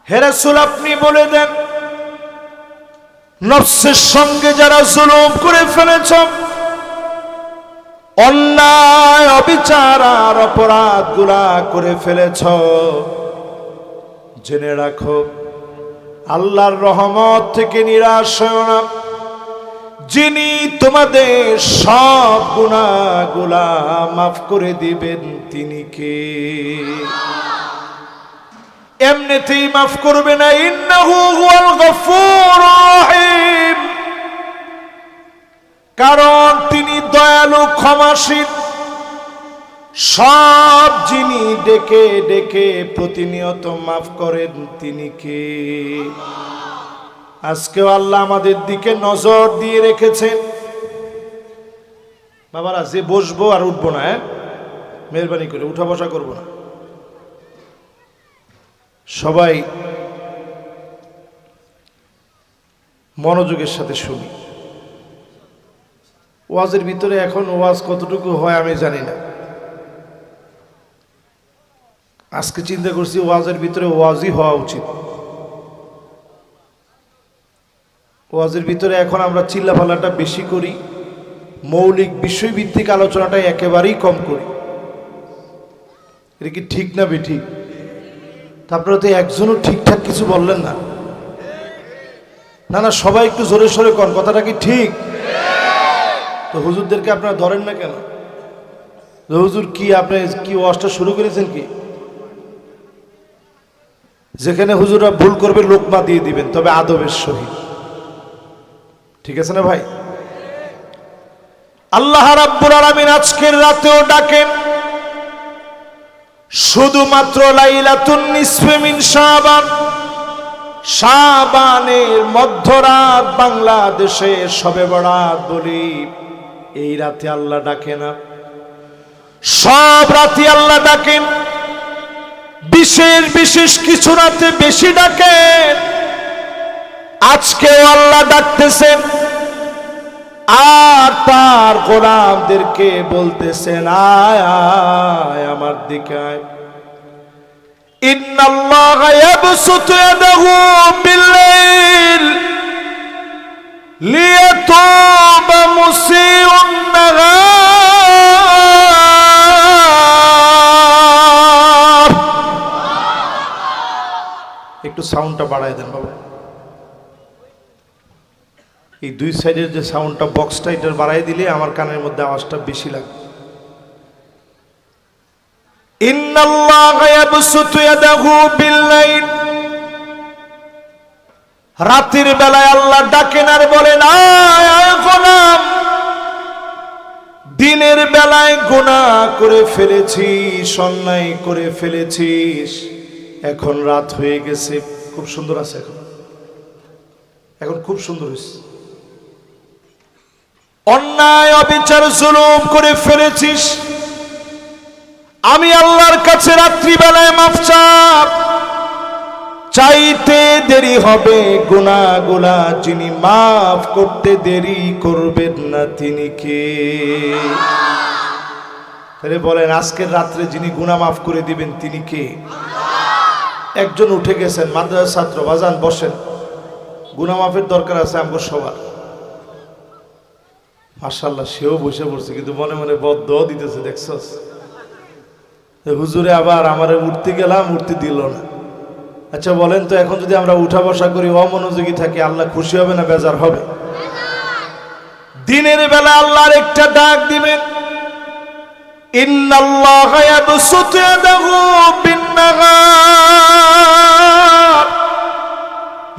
হে রাসূল, আপনি বলে দেন, নফসের সঙ্গে যারা জুলুম করে ফেলেছ, অন্যায় অবিচার আর অপরাধ গুলা করে ফেলেছ, জেনে রাখো আল্লাহর রহমত থেকে নিরাশ হও না। যিনি তোমাদের সব গুনাহগুলা মাফ করে দিবেন তিনি কে? এমনিতেই মাফ করবে না। ইন্নাহু হুয়াল গফুরুর রহিম, কারণ তিনি দয়ালু ক্ষমাশীল। সব যিনি ডেকে ডেকে প্রতিনিয়ত মাফ করেন তিনি কে? আজকেও আল্লাহ আমাদের দিকে নজর দিয়ে রেখেছেন। বাবারা, যে বসবো আর উঠবো না, মেহরবানি করে উঠা বসা করবো না। সবাই মনোযোগের সাথে শুনি। ওয়াজের ভিতরে এখন ওয়াজ কতটুকু হয় আমি জানি না। আজকে চিন্তা করছি ওয়াজের ভিতরে ওয়াজই হওয়া উচিত। ওয়াজের ভিতরে এখন আমরা চিল্লাফাল্লাটা বেশি করি, মৌলিক বিষয়ভিত্তিক আলোচনাটা একেবারেই কম করি। এটা কি ঠিক না বেঠিক? তারপরে তো একজনও ঠিকঠাক কিছু বললেন না। না না, সবাই একটু জোরে সোরে কন, কথাটা কি ঠিক? তো হুজুরদেরকে আপনারা ধরেন না কেন? হুজুর কি আপনি কি ওয়াজটা শুরু করেছেন কি? যেখানে হুজুররা ভুল করবে লোকমা দিয়ে দিবেন, তবে আদবের সহিত। ঠিক আছে না ভাই? আল্লাহ রাব্বুল আলামিন আজকের রাতেও ডাকেন, শুধুমাত্র লাইলাতুন নিসফে মিন শাবান, শাবানের মধ্যরাত বাংলাদেশে শবে বরাত বলি, এই রাতে আল্লাহ ডাকে না। সব রাতে আল্লাহ ডাকেন, বিশেষ বিশেষ কিছু রাতে বেশি ডাকেন। আজকেও আল্লাহ ডাকতেছেন আর তার গোলামদেরকে বলতেছেন, আয় আয় আমার দিকে আয়। ইন্নাল্লাহা ইয়াবসুতু ইয়াদাহু বিল-লাইল লিয়াতুবা মুসিউন নাহার। একটু সাউন্ডটা বাড়ায় দেন বাবা। এই দুই সাইডের যে সাউন্ডটা বক্সটা, এটার বাড়াই দিলে আমার কানের মধ্যে আওয়াজটা বেশি লাগে। ইন্নাল্লাহা ইয়াবসুতু ইয়াদাহু বিল-লাইল, রাতের বেলায় আল্লাহ ডাকেন আর বলেন, আয় আয় গোলাম, দিনের বেলায় গুনাহ করে ফেলেছিস, অন্যায় করে ফেলেছিস, এখন রাত হয়ে গেছে, খুব সুন্দর আছে, এখন খুব সুন্দর হয়েছে। অন্যায় অবিচার জুলুম করে ফেলেছিস, আমি আল্লাহর কাছে রাত্রিবেলায় মাফ চাইতে দেরি হবে। গুনাহগুলা যিনি মাফ করতে দেরি করবেন না তিনি কে? তাহলে বলেন, আজকের রাত্রে যিনি গুনাহ মাফ করে দিবেন তিনি কে? একজন উঠে গেছেন, মাদ্রাসার ছাত্র, বাজান বসেন, গুনাহ মাফের দরকার আছে আমগো সবার। মাশাআল্লাহ, সেও বসে পড়ছে, কিন্তু মনে মনে বদদোয়া দিতেছে, দেখছস? হুজুরে আবার আমারে উঠতে গেলাম, উঠতে দিল না। আচ্ছা বলেন তো, এখন যদি আমরা উঠা বসা করি, অমনোযোগী থাকি, আল্লাহ খুশি হবে না বেজার হবে? দিনের বেলা আল্লাহর একটা ডাক দিবেন, ইন্নাল্লাহা ইয়াবসুতু ইয়াদাহু বিন-নাহার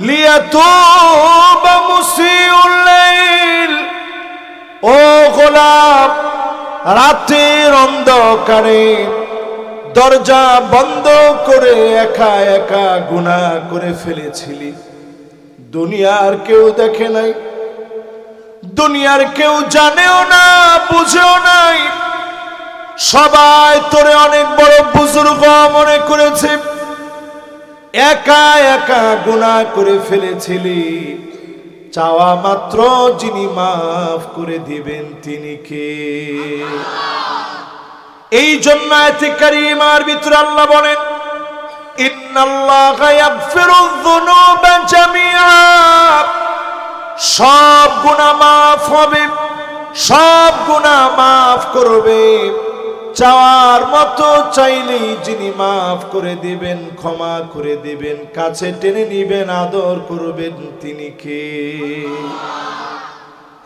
লিয়াতুবা মুসিউল লাইল। ও গোলাম, রাতের অন্ধকারে দরজা বন্ধ করে একা একা গুনাহ করে ফেলেছিলি, দুনিয়ার কেউ দেখে নাই, দুনিয়ার কেউ জানেও না, বুঝেও নাই, সবাই তোরে অনেক বড় বুজুর্গ মনে করেছে, একা একা গুনাহ করে ফেলেছিলি, চাওয়া মাত্র যিনি মাফ করে দিবেন তিনি কে? এই জন্য আয়াতে কারিমার ভিতরে আল্লাহ বলেন, ইন্নাল্লাহা ইয়াগফিরুয যুনুবা জামিআ, সব গুনাহ মাফ হবে, সব গুনাহ মাফ করবে, চাওয়ার মতো চাইলেই যিনি মাফ করে দিবেন, ক্ষমা করে দিবেন, কাছে টেনে নিবেন, আদর করবেন তিনি কে?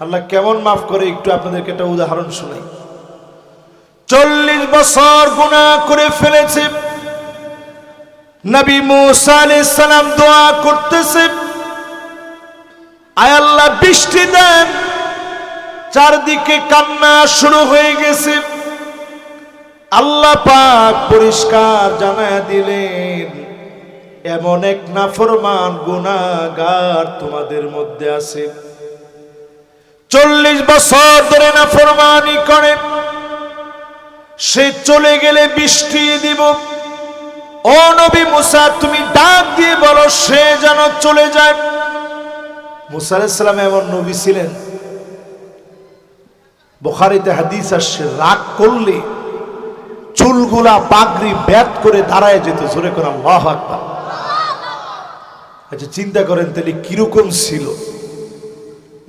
আল্লাহ কেমন মাফ করে একটু আপনাদেরকে একটা উদাহরণ শোনাই। 40 বছর গুনাহ করে ফেলেছে, নবী মুসা আলাইহিস সালাম দোয়া করতেছে, আয় আল্লাহ বৃষ্টি দেন, চারদিকে কান্না শুরু হয়ে গেছে। আল্লাহ পাক পরিষ্কার জানায় দিলেন, এমন এক নাফরমান গুনাহগার তোমাদের মধ্যে আছে, 40 বছর ধরে নাফরমানি করে, সে চলে গেলে বৃষ্টি দিব। ও নবী মুসা, তুমি ডাক দিয়ে বলো সে যেন চলে যায়। মুসা আলাইহিস সালাম এমন নবী ছিলেন, বুখারীতে হাদিস আসছে, রাগ করলে চুলগুলা পাগড়ি ব্যাত করে দাঁড়ায় যেত, জোরে করে আল্লাহু আকবার। আচ্ছা চিন্তা করেন তাহলে কিরকম ছিল।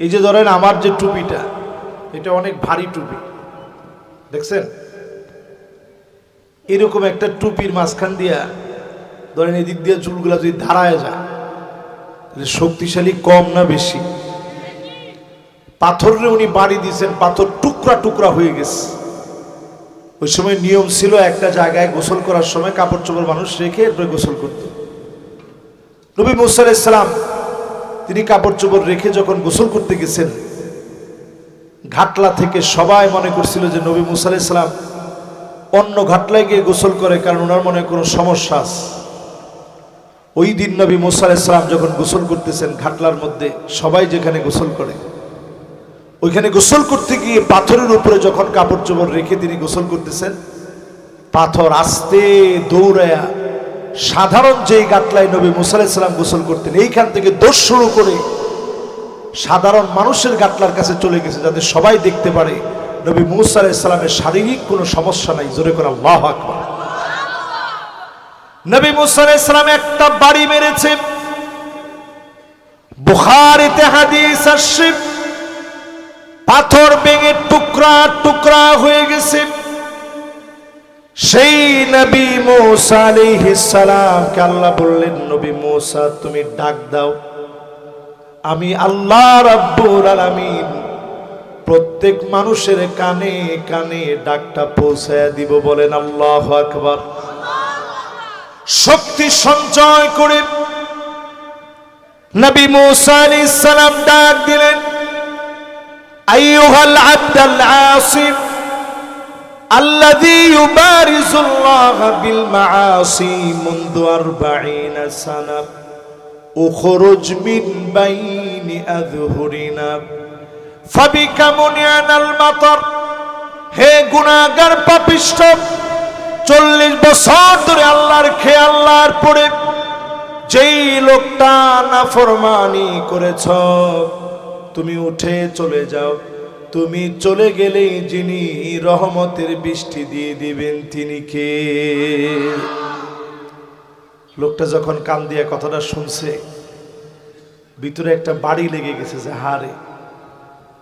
এই যে ধরেন আমার যে টুপিটা, এটা অনেক ভারী টুপি দেখছেন, এরকম একটা টুপির মাঝখান দিয়া ধরেন এদিক দিয়ে চুলগুলা যদি ধারায় যায় তাহলে শক্তিশালী কম না বেশি? পাথরে উনি বাড়ি দিয়েছেন, পাথর টুকরা টুকরা হয়ে গেছে। ওই সময় নিয়ম ছিল একটা জায়গায় গোসল করার সময় কাপড় চোপড় মানুষ রেখে এরপরে গোসল করত। নবী মুসা আলাইহিস সালাম তিনি কাপড় চোপড় রেখে যখন গোসল করতে গেছেন, ঘাটলা থেকে সবাই মনে করছিল যে নবী মুসা আলাইহিস সালাম অন্য ঘাটলায় গিয়ে গোসল করে, কারণ ওনার মনে কোনো সমস্যা আছে। ওই দিন নবী মুসা আলাইহিস সালাম যখন গোসল করতেছেন ঘাটলার মধ্যে, সবাই যেখানে গোসল করে ওইখানে গোসল করতে গিয়ে পাথরের উপরে যখন কাপড় চোপড় রেখে তিনি গোসল করতেছেন, পাথর আস্তে দৌড়ায়া সাধারণ যেই ঘাটলায় নবী মুসা আলাইহিস সালাম গোসল করতেন এইখান থেকে দৌড় শুরু করে সাধারণ মানুষের ঘাটলার কাছে চলে গেছে, যাতে সবাই দেখতে পারে নবী মুসা আলাইহিস সালামের শারীরিক কোনো সমস্যা নাই। জোরে করে আল্লাহু আকবার। নবী মুসা আলাইহিস সালাম একটা বাড়ি মেরেছে, বুখারীতে হাদিস আসছে, পাথর ভেঙে টুকরা টুকরা হয়ে গেছে। সেই নবী মুসা আলাইহিস সালামকে আল্লাহ বললেন, নবী মুসা তুমি ডাক দাও, আমি আল্লাহ রাব্বুল আলামিন প্রত্যেক মানুষের কানে কানে ডাকটা পৌঁছায়া দিব। বলেন আল্লাহু আকবার। শক্তি সঞ্চয় করে নবী মুসা আলাইহিস সালাম ডাক দিলেন, আইয়ুহাল আবদুল আসিম আল্লাযী ইউবারিজুল্লাহ বিল মাআসি মুনযু 40 সানা উখরুজ মিন বাইনি আযহুরিনা ফাবিকা মুনিয়ানাল মাতার। হে গুনাহগার পাপিষ্ঠ, 40 বছর ধরে আল্লাহর খেয়ে আল্লাহর পড়ে যেই লোকটা নাফরমানি করেছ, তুমি উঠে চলে যাও। তুমি চলে গেলেই যিনি রহমতের বৃষ্টি দিয়ে দিবেন তিনি কে? লোকটা যখন কান দিয়ে কথাটা শুনছে, ভিতরে একটা বাড়ি লেগে গেছে যে হারে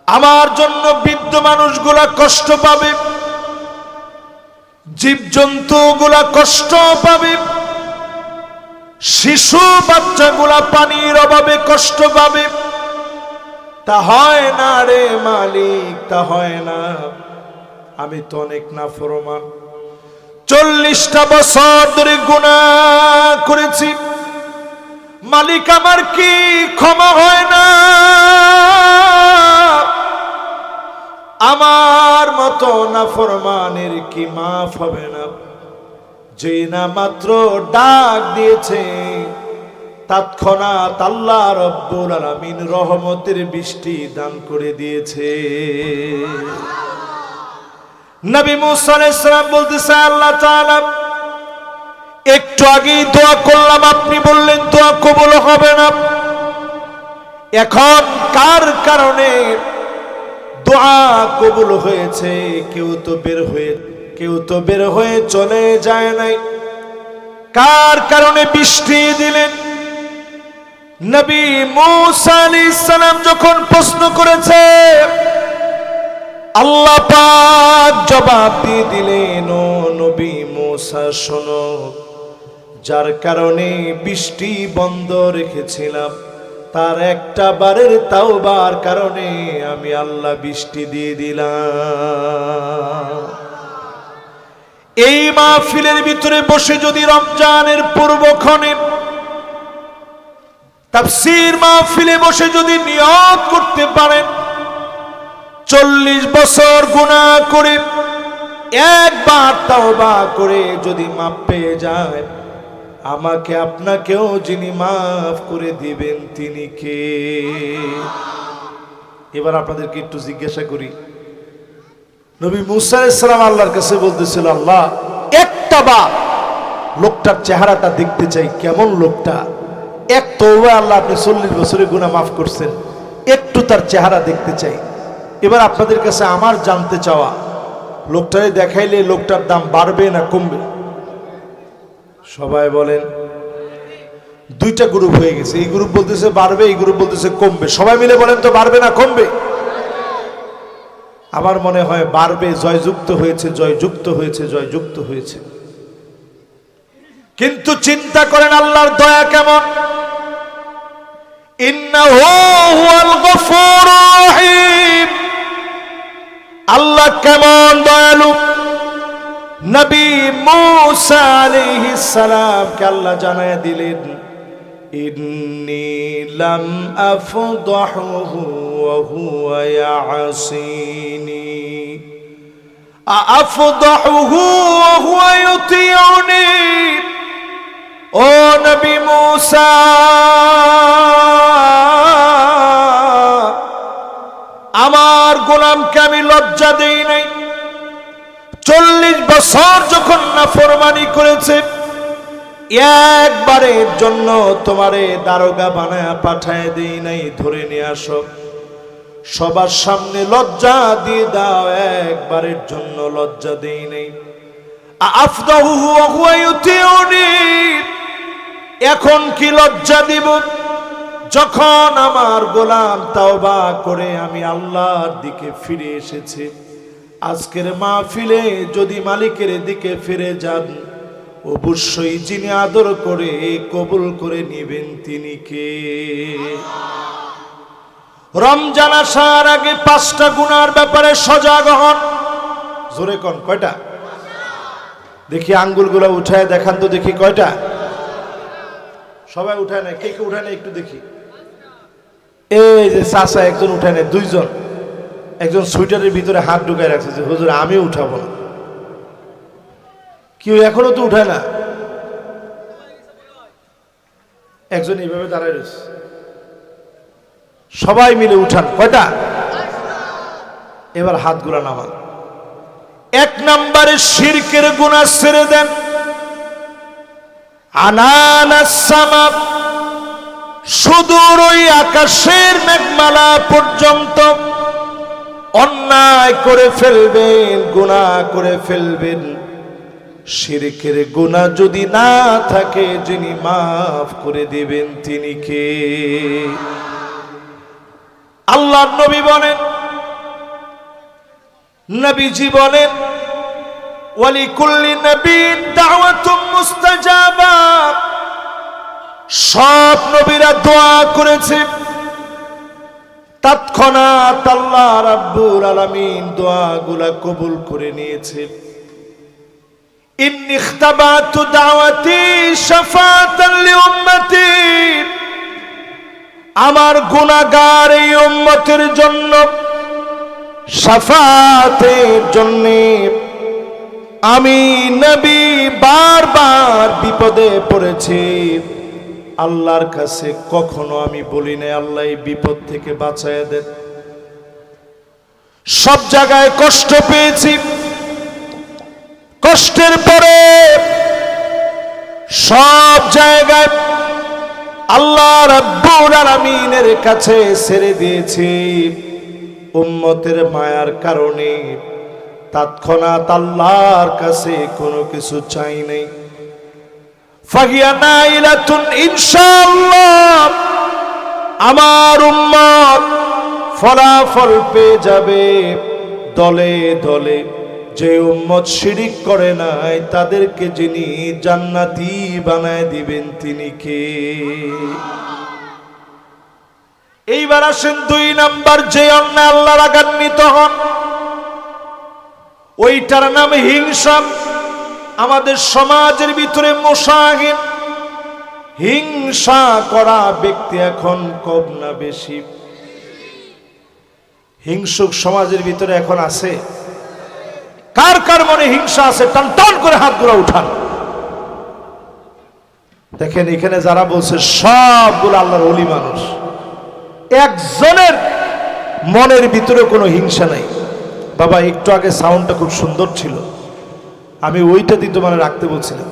আমার জন্য বৃদ্ধ মানুষগুলা কষ্ট পাবে, জীবজন্তুগুলা কষ্ট পাবে, শিশু বাচ্চাগুলা পানির অভাবে কষ্ট পাবে। তা হয় না রে মালিক, তা হয় না। আমি তো অনেক নাফরমান, 40টা বছর ধরে গুনাহ করেছি, মালিক আমার কি ক্ষমা হয় না? আমার মতো নাফরমানের কি মাফ হবে না? যে না মাত্র ডাক দিয়েছে তৎক্ষণাৎ আল্লাহ রাব্বুল আলামিন রহমতের বৃষ্টি দান করে দিয়েছে। নবী মুসা আলাইহিস সালাম বলতেছে, আল্লাহ তাআলা একটু আগেই দোয়া করলাম, আপনি বললেন দোয়া কবুল হবে না। এখন কার কারণে দোয়া কবুল হয়েছে? কেউ তো বের হয়ে চলে যায় নাই। কার কারণে বৃষ্টি দিলেন? নবী মুসা আলাইহিস সালাম যখন প্রশ্ন করেছে, আল্লাহ পাক জবাব দিয়ে দিলেন, ও নবী মুসা শোনো, যার কারণে বৃষ্টি বন্ধ রেখেছিলাম তার একটা বারের তাওবার কারণে আমি আল্লাহ বৃষ্টি দিয়ে দিলাম। এই মাহফিলের ভিতরে বসে যদি রমজানের পূর্বক্ষণে তাফসীর মাহফিলে বসে যদি নিয়ত করতে পারেন, 40 বছর গুনাহ করে একবার তাওবা করে যদি মাফ পেয়ে যায়, আমাকে আপনাকেও যিনি মাফ করে দিবেন তিনি কে? এবার আপনাদেরকে একটু জিজ্ঞাসা করি, নবী মুসা আলাইহিস সালাম আল্লাহর কাছে বলতেছিল, আল্লাহ একটা বার লোকটার চেহারাটা দেখতে চাই, কেমন লোকটা। এক তওবা আল্লাহ আপনি 40 বছরের গুনাহ মাফ করছেন, একটু তার চেহারা দেখতে চাই। এবার আপনাদের কাছে আমার জানতে চাওয়া, লোকটারে দেখাইলে লোকটার দাম বাড়বে না কমবে? সবাই বলেন। দুইটা গ্রুপ হয়ে গেছে, এই গ্রুপ বলতেছে বাড়বে, এই গ্রুপ বলতেছে কমবে। সবাই মিলে বলেন তো, বাড়বে না কমবে? আমার মনে হয় বাড়বে, জয়যুক্ত হয়েছে, জয়যুক্ত হয়েছে, জয়যুক্ত হয়েছে। কিন্তু চিন্তা করেন আল্লাহর দয়া কেমন। ইন্নাহু হুয়াল গফুরুর রহিম, আল্লাহ কেমন দয়ালু। নবী মূসা আলাইহিস সালামকে আল্লাহ জানায় দিলেন, ইন্নী লাম আফদাহু ওয়া হুয়া ইয়াসিনি আফদাহু ওয়া হুয়া ইউতিউনি। ও নবী মূসা, আমার গোলামকে আমি লজ্জা দেই নাই। 40 বছর যখন নাফরমানি করেছে, একবারের জন্য তোমারে দারোগা বানায়া পাঠায় দেই নাই, ধরে নিয়ে আসো, সবার সামনে লজ্জা দিয়ে দাও, একবারের জন্য লজ্জা দেই নাই। আফদাহু ওয়া হুয়া ইউতিউনি, এখন কি লজ্জা দিব যখন আমার গোলাম তাওবা করে আমি আল্লাহর দিকে ফিরে এসেছে। আজকের মাহফিলে যদি মালিকের দিকে ফিরে যান, অবশ্যই যিনি আদর করে কবুল করে নেবেন তিনি কে? রমজান আসার আগে 5টা গুনার ব্যাপারে সজাগ হন। জোরে কোন কয়টা? দেখি আঙ্গুলগুলো উঠায় দেখান তো, দেখি কয়টা। সবাই উঠায় না, কে কে উঠায় না একটু দেখি। এই যে চাচা একজন উঠায় না, 2 জন, একজন সুইটারের ভিতরে হাত ঢুকায় রাখছে যে হুজুর আমি উঠাবো না। কেউ এখনো তো উঠায় না, একজন এইভাবে দাঁড়ায় রয়েছে। সবাই মিলে উঠান। কয়টা? এবার হাতগুলা নামান। 1 নম্বরে শিরকের গুনাহ ছেড়ে দেন। আনানাস সামা, সুদূর ওই আকাশের মেঘমালা পর্যন্ত অন্যায় করে ফেলবেন, গুনাহ করে ফেলবেন। শিরকের গুনাহ যদি না থাকে, যিনি মাফ করে দিবেন তিনি কে? আল্লাহর নবী বলেন, নবীজি বলেন, ওয়ালিকুল্লি নবিয়্যিন দাওয়াতুম মুস্তাজাবা, সব নবীরা দোয়া করেছে, তৎক্ষণাৎ আল্লাহ রাব্বুল আলামিন দোয়াগুলা কবুল করে নিয়েছে। ইন্নী ইখতাবাতু দাওয়াতি শাফাআতান লিউম্মতি, আমার গুনাহগার এই উম্মতের জন্য, শাফাআতের জন্য আমি নবী বারবার বিপদে পড়েছি। আল্লাহর কাছে কখনো আমি বলি না আল্লাহ এই বিপদ থেকে বাঁচায় দেন। সব জায়গায় কষ্ট পেয়েছি, কষ্টের পরে সব জায়গায় আল্লাহ রাব্বুল আলামিনের কাছে ছেড়ে দিয়েছি। উম্মতের মায়ার কারণে তৎক্ষণাৎ আল্লাহর কাছে কোনো কিছু চাই নাই। ফাহিয়া নাইলাতুন ইনশাআল্লাহ, আমার উম্মত ফলাফল পেয়ে যাবে দলে দলে। যে উম্মত শিরিক করে নাই, তাদেরকে যিনি জান্নাতি বানায় দিবেন তিনি কে? এইবার আসেন 2 নাম্বার, যে অন্যায় আল্লাহ রাগান্বিত হন, ওইটার নাম হিংসা। আমাদের সমাজের ভিতরে মুসাহিন, হিংসা করা ব্যক্তি এখন কম না বেশি? হিংসুক সমাজের ভিতরে এখন আছে? কার কার মনে হিংসা আছে? টান টান করে হাতগুলো উঠান। দেখেন এখানে যারা বলছে সবগুলো আল্লাহর ওলি মানুষ, একজনের মনের ভিতরে কোনো হিংসা নাই। বাবা একটু আগে সাউন্ডটা খুব সুন্দর ছিল, আমি ওইটা দিয়ে তোমার রাখতে বলছিলাম।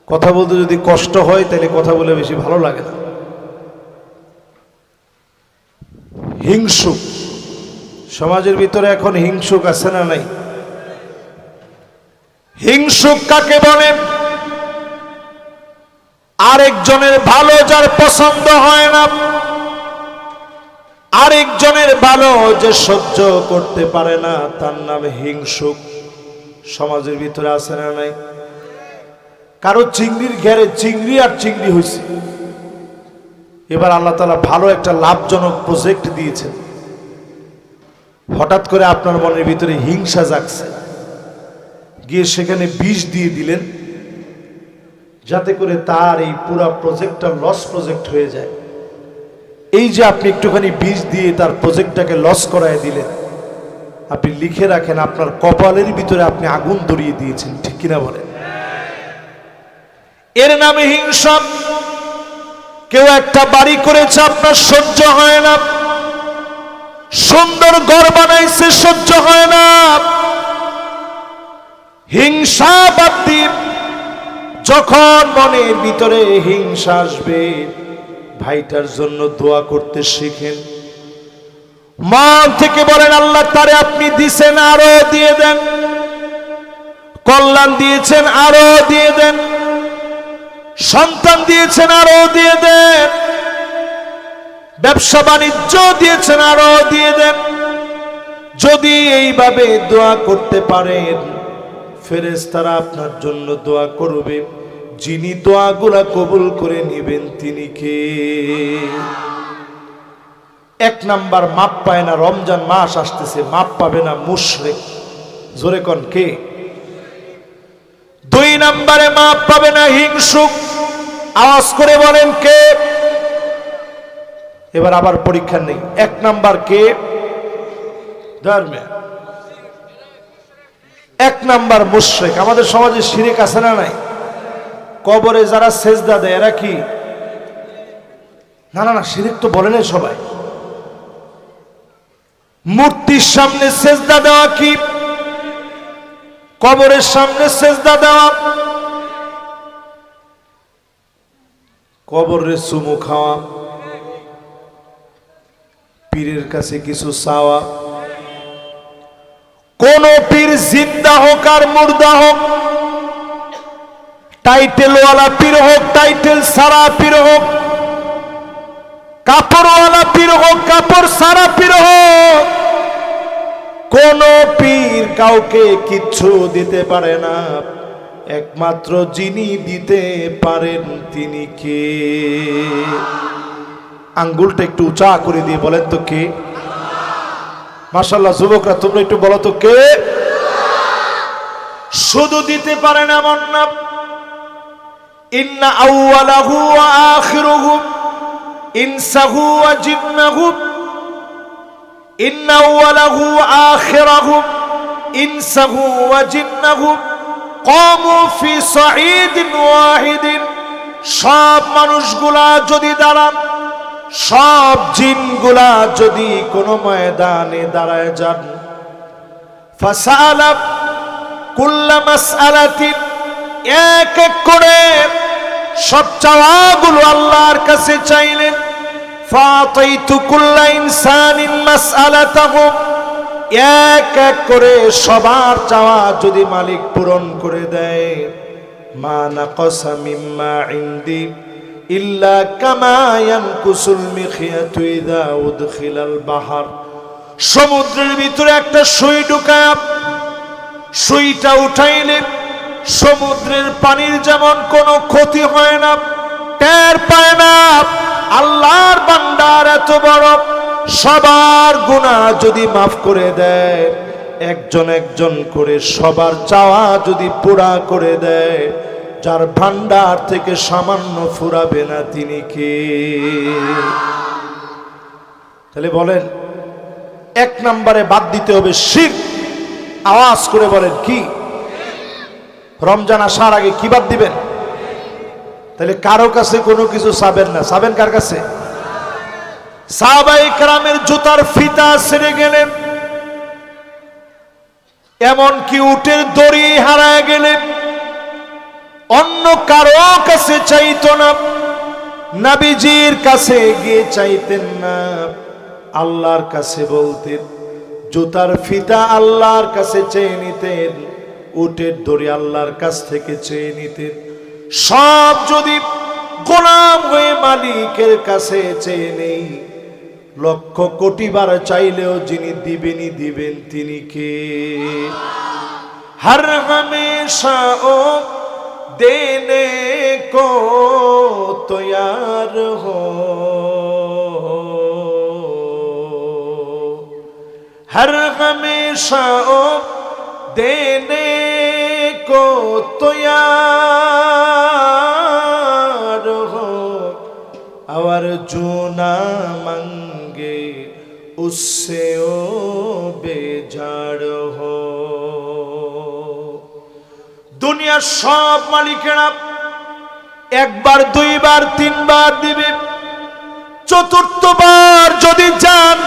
কথা বলতে যদি কষ্ট হয় তাহলে কথা বলে বেশি ভালো লাগে না। হিংসুক সমাজের ভিতরে এখন হিংসুক আছে না নাই? হিংসুক কাকে বলে? আরেকজনের ভালো যার পছন্দ হয় না, আরেকজনের ভালো যে সহ্য করতে পারে না তার নাম হিংসুক। সমাজের ভিতরে আছে না নাই? কারো চিংড়ির ঘেরে চিংড়ি আর চিংড়ি হয়েছে। এবার আল্লাহ তাআলা ভালো একটা লাভজনক প্রজেক্ট দিয়েছেন, হঠাৎ করে আপনার মনের ভিতরে হিংসা জাগছে, গিয়ে সেখানে বিষ দিয়ে দিলেন যাতে করে তার এই পুরা প্রজেক্টটা লস প্রজেক্ট হয়ে যায়। এই যে আপনি একটুখানি বিষ দিয়ে তার প্রজেক্টটাকে লস করায় দিলেন, আপনি লিখে রাখেন আপনার কপালের ভিতরে আপনি আগুন ধরিয়ে দিয়েছেন। ঠিক কিনা বলেন? এর নামে হিংসা। কেউ একটা বাড়ি করেছে, আপনার সহ্য হয় না, সুন্দর ঘর বানাইছে, সহ্য হয় না। হিংসা বাদ দিয়ে যখন মনের ভিতরে হিংসা আসবে, ভাইটার জন্য দোয়া করতে শিখেন। মন থেকে বলেন, আল্লাহ তারে আপনি দিছেন, আরো দিয়ে দেন। কল্যাণ দিয়েছেন, আরো দিয়ে দেন। সন্তান দিয়েছেন, আরো দিয়ে দেন। ব্যবসা বাণিজ্য দিয়েছেন, আরো দিয়ে দেন। যদি এইভাবে দোয়া করতে পারেন, ফেরেশতারা আপনার জন্য দোয়া করবে। যিনি দোয়াগুলা কবুল করে নেবেন তিনি কে? এক নাম্বার মাপ পায় না, রমজান মাস আসতেছে, মাপ পাবে না মুশরিক। জোরে কোন কে? দুই নাম্বারে মাপ পাবে না হিংসুক। আওয়াজ করে বলেন কে? এবার আবার পরীক্ষা নেই। এক নাম্বার কে? ধর্মে এক নাম্বার মুশরিক। আমাদের সমাজে শিরক আছে না নাই? কবরে যারা সেজদা দেয় এরা কি? না না না, শিরক তো বলে নাই সবাই। মূর্তির সামনে সেজদা দেওয়া কি? কবরের সামনে সেজদা দেওয়া। কবরের চুমু খাওয়া, পীরের কাছে কিছু চাওয়া। কোন পীর জিন্দা হোক আর মুর্দা হোক, টাইটেলওয়ালা পীর হোক, টাইটেল সারা পীর হোক, কাপড়ওয়ালা পীর হোক, কাপড় সারা পীর হোক, কোন পীর কাউকে কিচ্ছু দিতে পারে না। একমাত্র যিনি দিতে পারেন তিনি কে? আঙ্গুলটা একটু উঁচা করে দিয়ে বলেন তো কে? মাশাআল্লাহ, যুবকরা তোমরা একটু বলো তো কে? শুধু দিতে পারেন এমন না। ইন্না আউওয়ালাহু ওয়া আখিরুহু ইনসাহু ওয়া জিন্নাহু, ইন্না আউওয়ালাহু ওয়া আখিরাহু ইনসাহু ওয়া জিন্নাহু কামু ফি সাঈদিন ওয়াহিদিন। সব মানুষগুলা যদি দাঁড়ান, সব জিনগুলা যদি কোন ময়দানে দাঁড়ায় যান, ফাসালা কুল্লা মাসআলাতিন, এক এক করে সব চাওয়াগুলো আল্লাহর কাছে চাইলেন। ফাতাইতু কুল্লা ইনসানিন মাসআলাতাহু, এক এক করে সবার চাওয়া যদি মালিক পূরণ করে দেয়, মা নাকাসা মিম্মা ইনদি ইল্লা কামা ইয়ানকুসুল মিখিয়াতু ইযা উদখিলাল বাহর। সমুদ্রের ভিতরে একটা সুই ঢুকায় সুইটা উঠাইলে সমুদ্রের পানির যেমন কোনো ক্ষতি হয় না, টের পায় না। আল্লাহর বান্দার এত বড়, সবার গুনাহ যদি মাফ করে দেয়, একজন একজন করে সবার চাওয়া যদি পুরা করে দেয়, যার ভান্ডার থেকে সামান্য ফুরাবে না তিনি কে? তাহলে বলেন, এক নম্বরে বাদ দিতে হবে শিরক। আওয়াজ করে বলেন কি? রমজান আসার আগে কি বাদ দিবেন? তাহলে কারো কাছে কোনো কিছু চাবেন না। চাবেন কার কাছে? সাহাবায়ে কেরামের জুতার ফিতা ছিঁড়ে গেলে, এমন কি উটের দড়ি হারায় গেলে অন্য কারো কাছে চাইতো না, নবীজির কাছে গিয়ে চাইতেন না, আল্লাহর কাছে বলতেন। জুতার ফিতা আল্লাহর কাছে চেয়ে নিতেন, উটের দড়ি আল্লাহর কাছ থেকে চেয়ে নিতেন। সব যদি গোলাম হয়ে মালিকের কাছে চেয়ে নেই, লক্ষ কোটি বার চাইলেও যিনি দিবেনই দিবেন তিনি কে? हर हमेशा ओ देने को तैयार हो, हर हमेशा ओ देने को तैयार हो, और जो ना मांगे उससे ओ बेजार हो। দুনিয়ার সব মালিকেরা একবার দুইবার তিনবার দিবে, চতুর্থবার যদি যান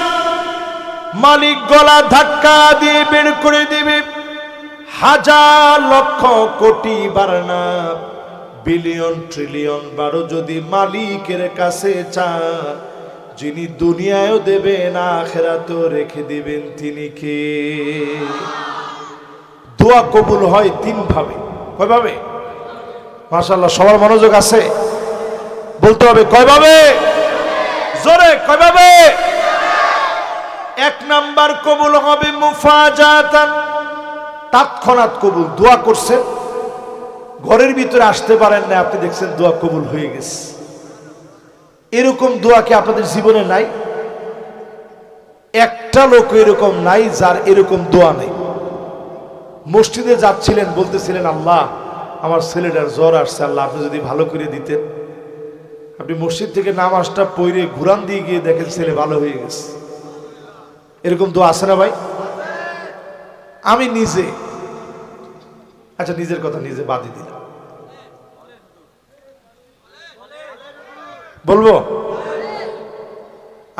মালিক গলা ধাক্কা দিয়ে বের করে দিবে। হাজার লক্ষ কোটি বার না বিলিয়ন ট্রিলিয়ন বারও যদি মালিকের কাছে চান, যিনি দুনিয়ায়ও দেবেন আখিরাতেও রেখে দিবেন তিনি কে? দোয়া কবুল হয় তিন ভাবে। কয়ভাবে? মাশাআল্লাহ, সবার মনোযোগ আছে, বলতে হবে কয়ভাবে? জোরে কয়ভাবে? এক নাম্বার কবুল হবে মুফাজাতান, তৎক্ষণাৎ কবুল। দোয়া করছেন, ঘরের ভিতরে আসতে পারেন না, আপনি দেখছেন দোয়া কবুল হয়ে গেছে। এরকম দোয়া কি আপনাদের জীবনে নাই? একটা লোক এরকম নাই যার এরকম দোয়া নেই। মসজিদে যাচ্ছিলেন, বলতেছিলেন আল্লাহ আমার ছেলেটার জ্বর আসছে, আল্লাহ আপনি যদি ভালো করে দিতেন। আপনি মসজিদ থেকে নামাজটা পড়ে ঘুরান দিয়ে গিয়ে দেখেন ছেলে ভালো হয়ে গেছে। এরকম দোয়া আছে না ভাই? আমি নিজে, আচ্ছা নিজের কথা নিজে বাদই দিলাম, বলবো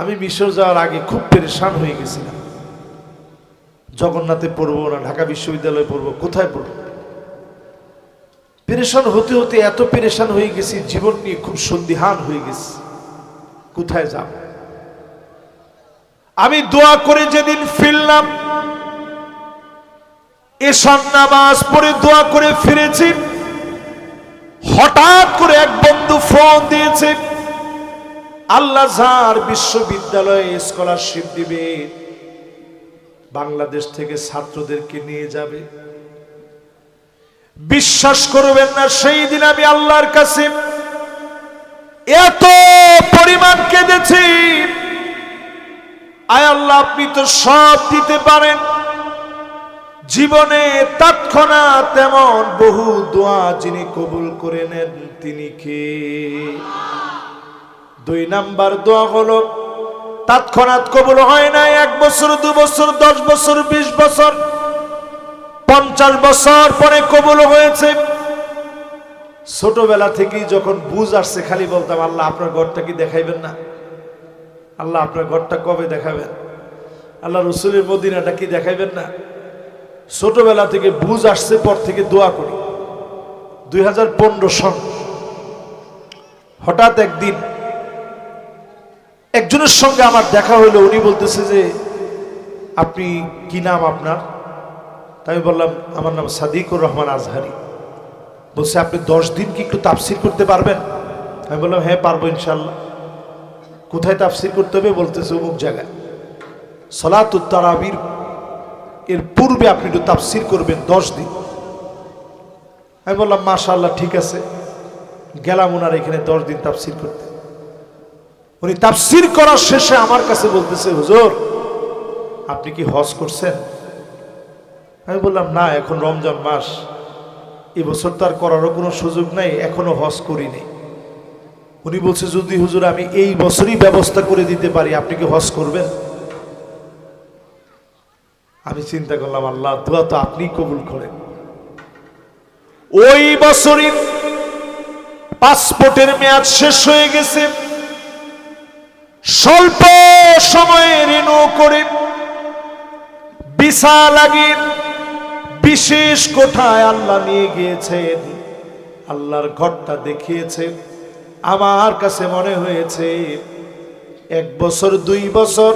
আমি মিশর যাওয়ার আগে খুব পেরেশান হয়ে গেছিলাম। জগন্নাথে পড়বো না ঢাকা বিশ্ববিদ্যালয়ে পড়বো, কোথায় পড়বো? পেরেশান হতে হতে এত পেরেশান হয়ে গেছি, জীবন নিয়ে খুব সন্দিহান হয়ে গেছি, কোথায় যাব? আমি দোয়া করে যেদিন ফিরলাম, এশার নামাজ পড়ে দোয়া করে ফিরেছি, হঠাৎ করে এক বন্ধু ফোন দিয়েছে, আল আজহার বিশ্ববিদ্যালয়ে স্কলারশিপ দিবে, বাংলাদেশ থেকে ছাত্রদেরকে নিয়ে যাবে। বিশ্বাস করবেন না, সেই দিন আমি আল্লাহর কাছে এত পরিমাণ কেঁদেছি, আয় আল্লাহ আপনি তো সব দিতে পারেন। জীবনে তৎক্ষণাৎ এমন বহু দোয়া যিনি কবুল করে নেন তিনি কে? দুই নাম্বার দোয়া হলো তৎক্ষণাৎ কবুল হয় না, 1 বছর 2 বছর 10 বছর 20 বছর 50 বছর পরে কবুল হয়েছে। ছোটবেলা থেকেই যখন বুঝ আসছে খালি বলতাম আল্লাহ আপনার ঘরটা কি দেখাইবেন না, আল্লাহ আপনার ঘরটা কবে দেখাবেন, আল্লাহ রসুলের মদিনাটা কি দেখাইবেন না। ছোটবেলা থেকে বুঝ আসছে, পর থেকে দোয়া করি। 2015 সন হঠাৎ একদিন একজনের সঙ্গে আমার দেখা হইলো, উনি বলতেছে যে আপনি কি নাম আপনার? তাই বললাম আমার নাম সাদিকুর রহমান আজহারি। বলছে আপনি 10 দিন কি একটু তাফসির করতে পারবেন? আমি বললাম হ্যাঁ পারবো ইনশাল্লাহ। কোথায় তাফসির করতে হবে? বলতেছে অমুক জায়গায়, সালাতুত তারাবির এর পূর্বে আপনি একটু তাফসির করবেন 10 দিন। আমি বললাম মাশাআল্লাহ ঠিক আছে। গেলাম ওনার এখানে 10 দিন তাফসির করতে। উনি তাফসির করার শেষে আমার কাছে বলতেছে হুজুর আপনি কি হজ করছেন? আমি বললাম না, এখন রমজান মাস, এবছর তো আর করারও কোনো সুযোগ নাই, এখনো হজ করিনি। উনি বলছে যদি হুজুর আমি এই বছরই ব্যবস্থা করে দিতে পারি, আপনি কি হজ করবেন? আমি চিন্তা করলাম আল্লাহ দোয়া তো আপনি কবুল করেন। ওই বছরই পাসপোর্টের মেয়াদ শেষ হয়ে গেছে, স্বল্প সময়ে রিনিউ করে ভিসা লাগিয়ে বিশেষ কোঠায় আল্লাহ নিয়ে গিয়েছেন, আল্লাহর ঘরটা দেখিয়েছে। আমার কাছে মনে হয়েছে 1 বছর 2 বছর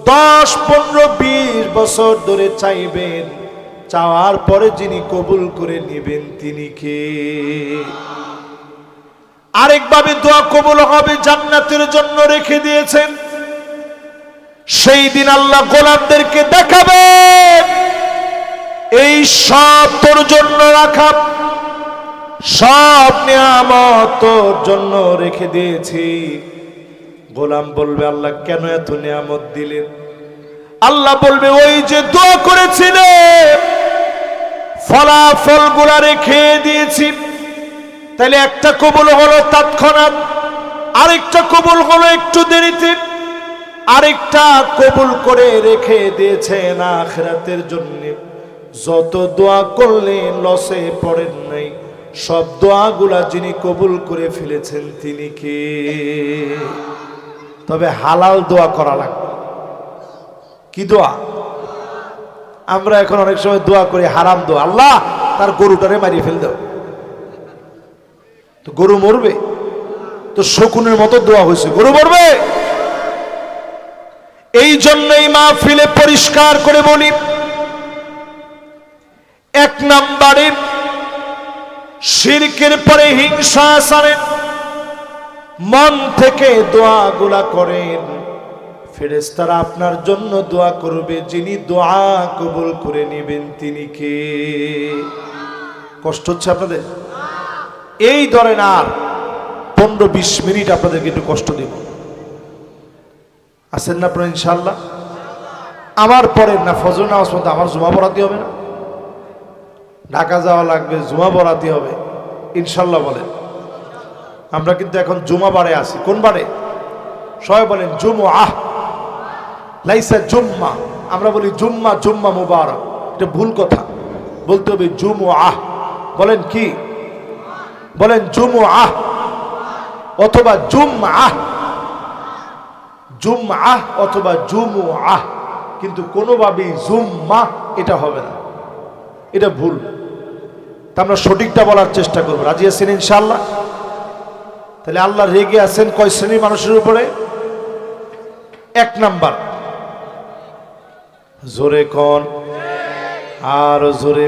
10 15 20 বছর ধরে চাইবেন, চাওয়ার পরে যিনি কবুল করে নেবেন তিনি কে? আরেকভাবে দোয়া কবুল হবে, জান্নাতের জন্য রেখে দিয়েছেন। সেই দিন আল্লাহ গোলামদেরকে দেখাবে এই সব তোর জন্য রাখা, সব নিয়ামত তোর জন্য রেখে দিয়েছি। গোলাম বলবে আল্লাহ কেন এত নিয়ামত দিলেন? আল্লাহ বলবে ওই যে দোয়া করেছিলে ফলাফল গুলা রেখে দিয়েছি। তাহলে একটা কবুল হলো তৎক্ষণাৎ, আরেকটা কবুল হলো একটু দেরিতে, আরেকটা কবুল করে রেখে দিয়েছেন আখিরাতের জন্য। যত দোয়া করলেন লসে পড়েন নাই, সব দোয়াগুলা যিনি কবুল করে ফেলেছেন তিনি কে? তবে হালাল দোয়া করা লাগবে। কি দোয়া? আমরা এখন অনেক সময় দোয়া করি হারাম দোয়া, আল্লাহ তার গরুটারে মারিয়ে ফেল দাও। তো গরু মরবে? তো শকুনের মতো দোয়া হয়েছে, গরু মরবে? এই জন্যই মাহফিলে পরিষ্কার করে বলি, এক নম্বরে শিরকের পরে হিংসা ছাড়েন, মন থেকে দোয়াগুলা করেন, ফেরেশতারা আপনার জন্য দোয়া করবে, যিনি দোয়া কবুল করে নেবেন তিনি কে? কষ্ট হচ্ছে আপনাদের? এই ধরেন আর 15-20 মিনিট আপনাদেরকে একটু কষ্ট দেব, আছেন না আপনারা ইনশাআল্লাহ? আমার পরে না ফজর নামাজ পর্যন্ত আমার জুমা পড়াতে হবে না? ঢাকা যাওয়া লাগবে, জুমা পড়াতে হবে ইনশাআল্লাহ বলেন। আমরা কিন্তু এখন জুমা বারে আছি। কোন বারে? সবাই বলেন জুমআহ, লাইসা জুম্মা। আমরা বলি জুম্মা, জুম্মা মুবারক, এটা ভুল কথা, বলতে হবে জুমআহ। বলেন কি? বলেন জুমআহ অথবা জুমআহ, জুমআহ অথবা জুমআহ, কিন্তু কোনোভাবেই জুম্মা এটা হবে না, এটা ভুল। তা আমরা সঠিকটা বলার চেষ্টা করব। রাজি আছেন ইনশাআল্লাহ? তাহলে আল্লাহ রেগে আছেন কয় শ্রেণীর মানুষের উপরে? এক নাম্বার, জোরে কোন, আর জোরে।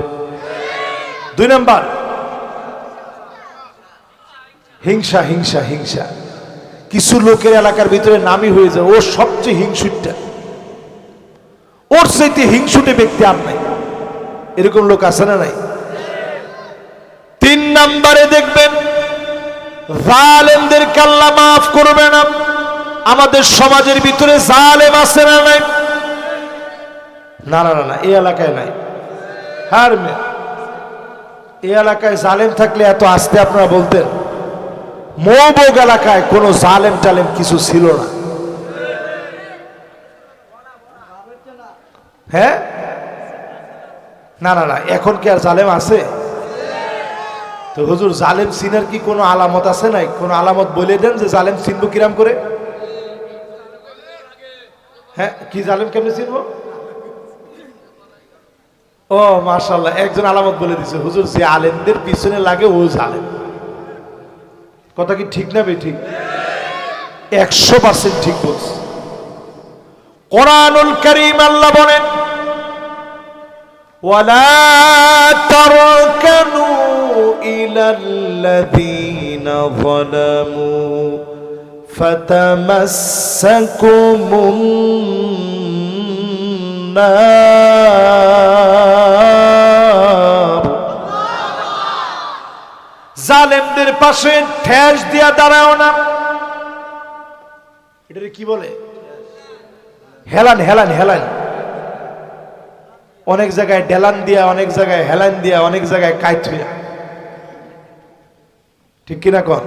2 নাম্বার হিংসা, হিংসা, হিংসা। কিছু লোকের এলাকার ভিতরে নামই হয়ে যায় ও সবচেয়ে হিংসুটটা, ওর চাইতে হিংসুটে ব্যক্তি আর নাই। এরকম লোক আছে না নাই? 3 নাম্বারে দেখবেন জালেমদেরকে আল্লাহ মাফ করবে না। আমাদের সমাজের ভিতরে জালেম আছে না নাই? না না না, এই এলাকায় নাই। হ্যাঁ, এই এলাকায় জালেম থাকলে এত আস্তে আপনারা বলতেন? মৌবগ এলাকায় কোনো জালেম টালেম কিছু ছিল না। হ্যাঁ, না না না, এখন কি আর জালেম আছে? তো হুজুর জালেম চিনার কি কোনো আলামত আছে? নাই। কোনো আলামত বলে দেন যে জালেম চিনব কিরাম করে? হ্যাঁ, কি জালেম কেমনে চিনব? ও মাশাআল্লাহ, একজন আলামত বলে দিছে হুজুর, যে আলেমদের পিছনে লাগে ও জালেম। কথা কি ঠিক না বেঠিক? 100% ঠিক বলছে। কোরআনুল কারীম আল্লাহ বলেন ওয়ালা তারকানু ইলাল্লাযীনা যালামু ফাতামাসসাকুমুন নার। জালেমদের পাশে ঠেস দিয়া দাঁড়াও না। এটা কি বলে? হেলান, হেলান, হেলান। অনেক জায়গায় ডেলান দিয়া, অনেক জায়গায় হেলান দিয়া, অনেক জায়গায় কাইট হইয়া। ঠিক কিনা কর?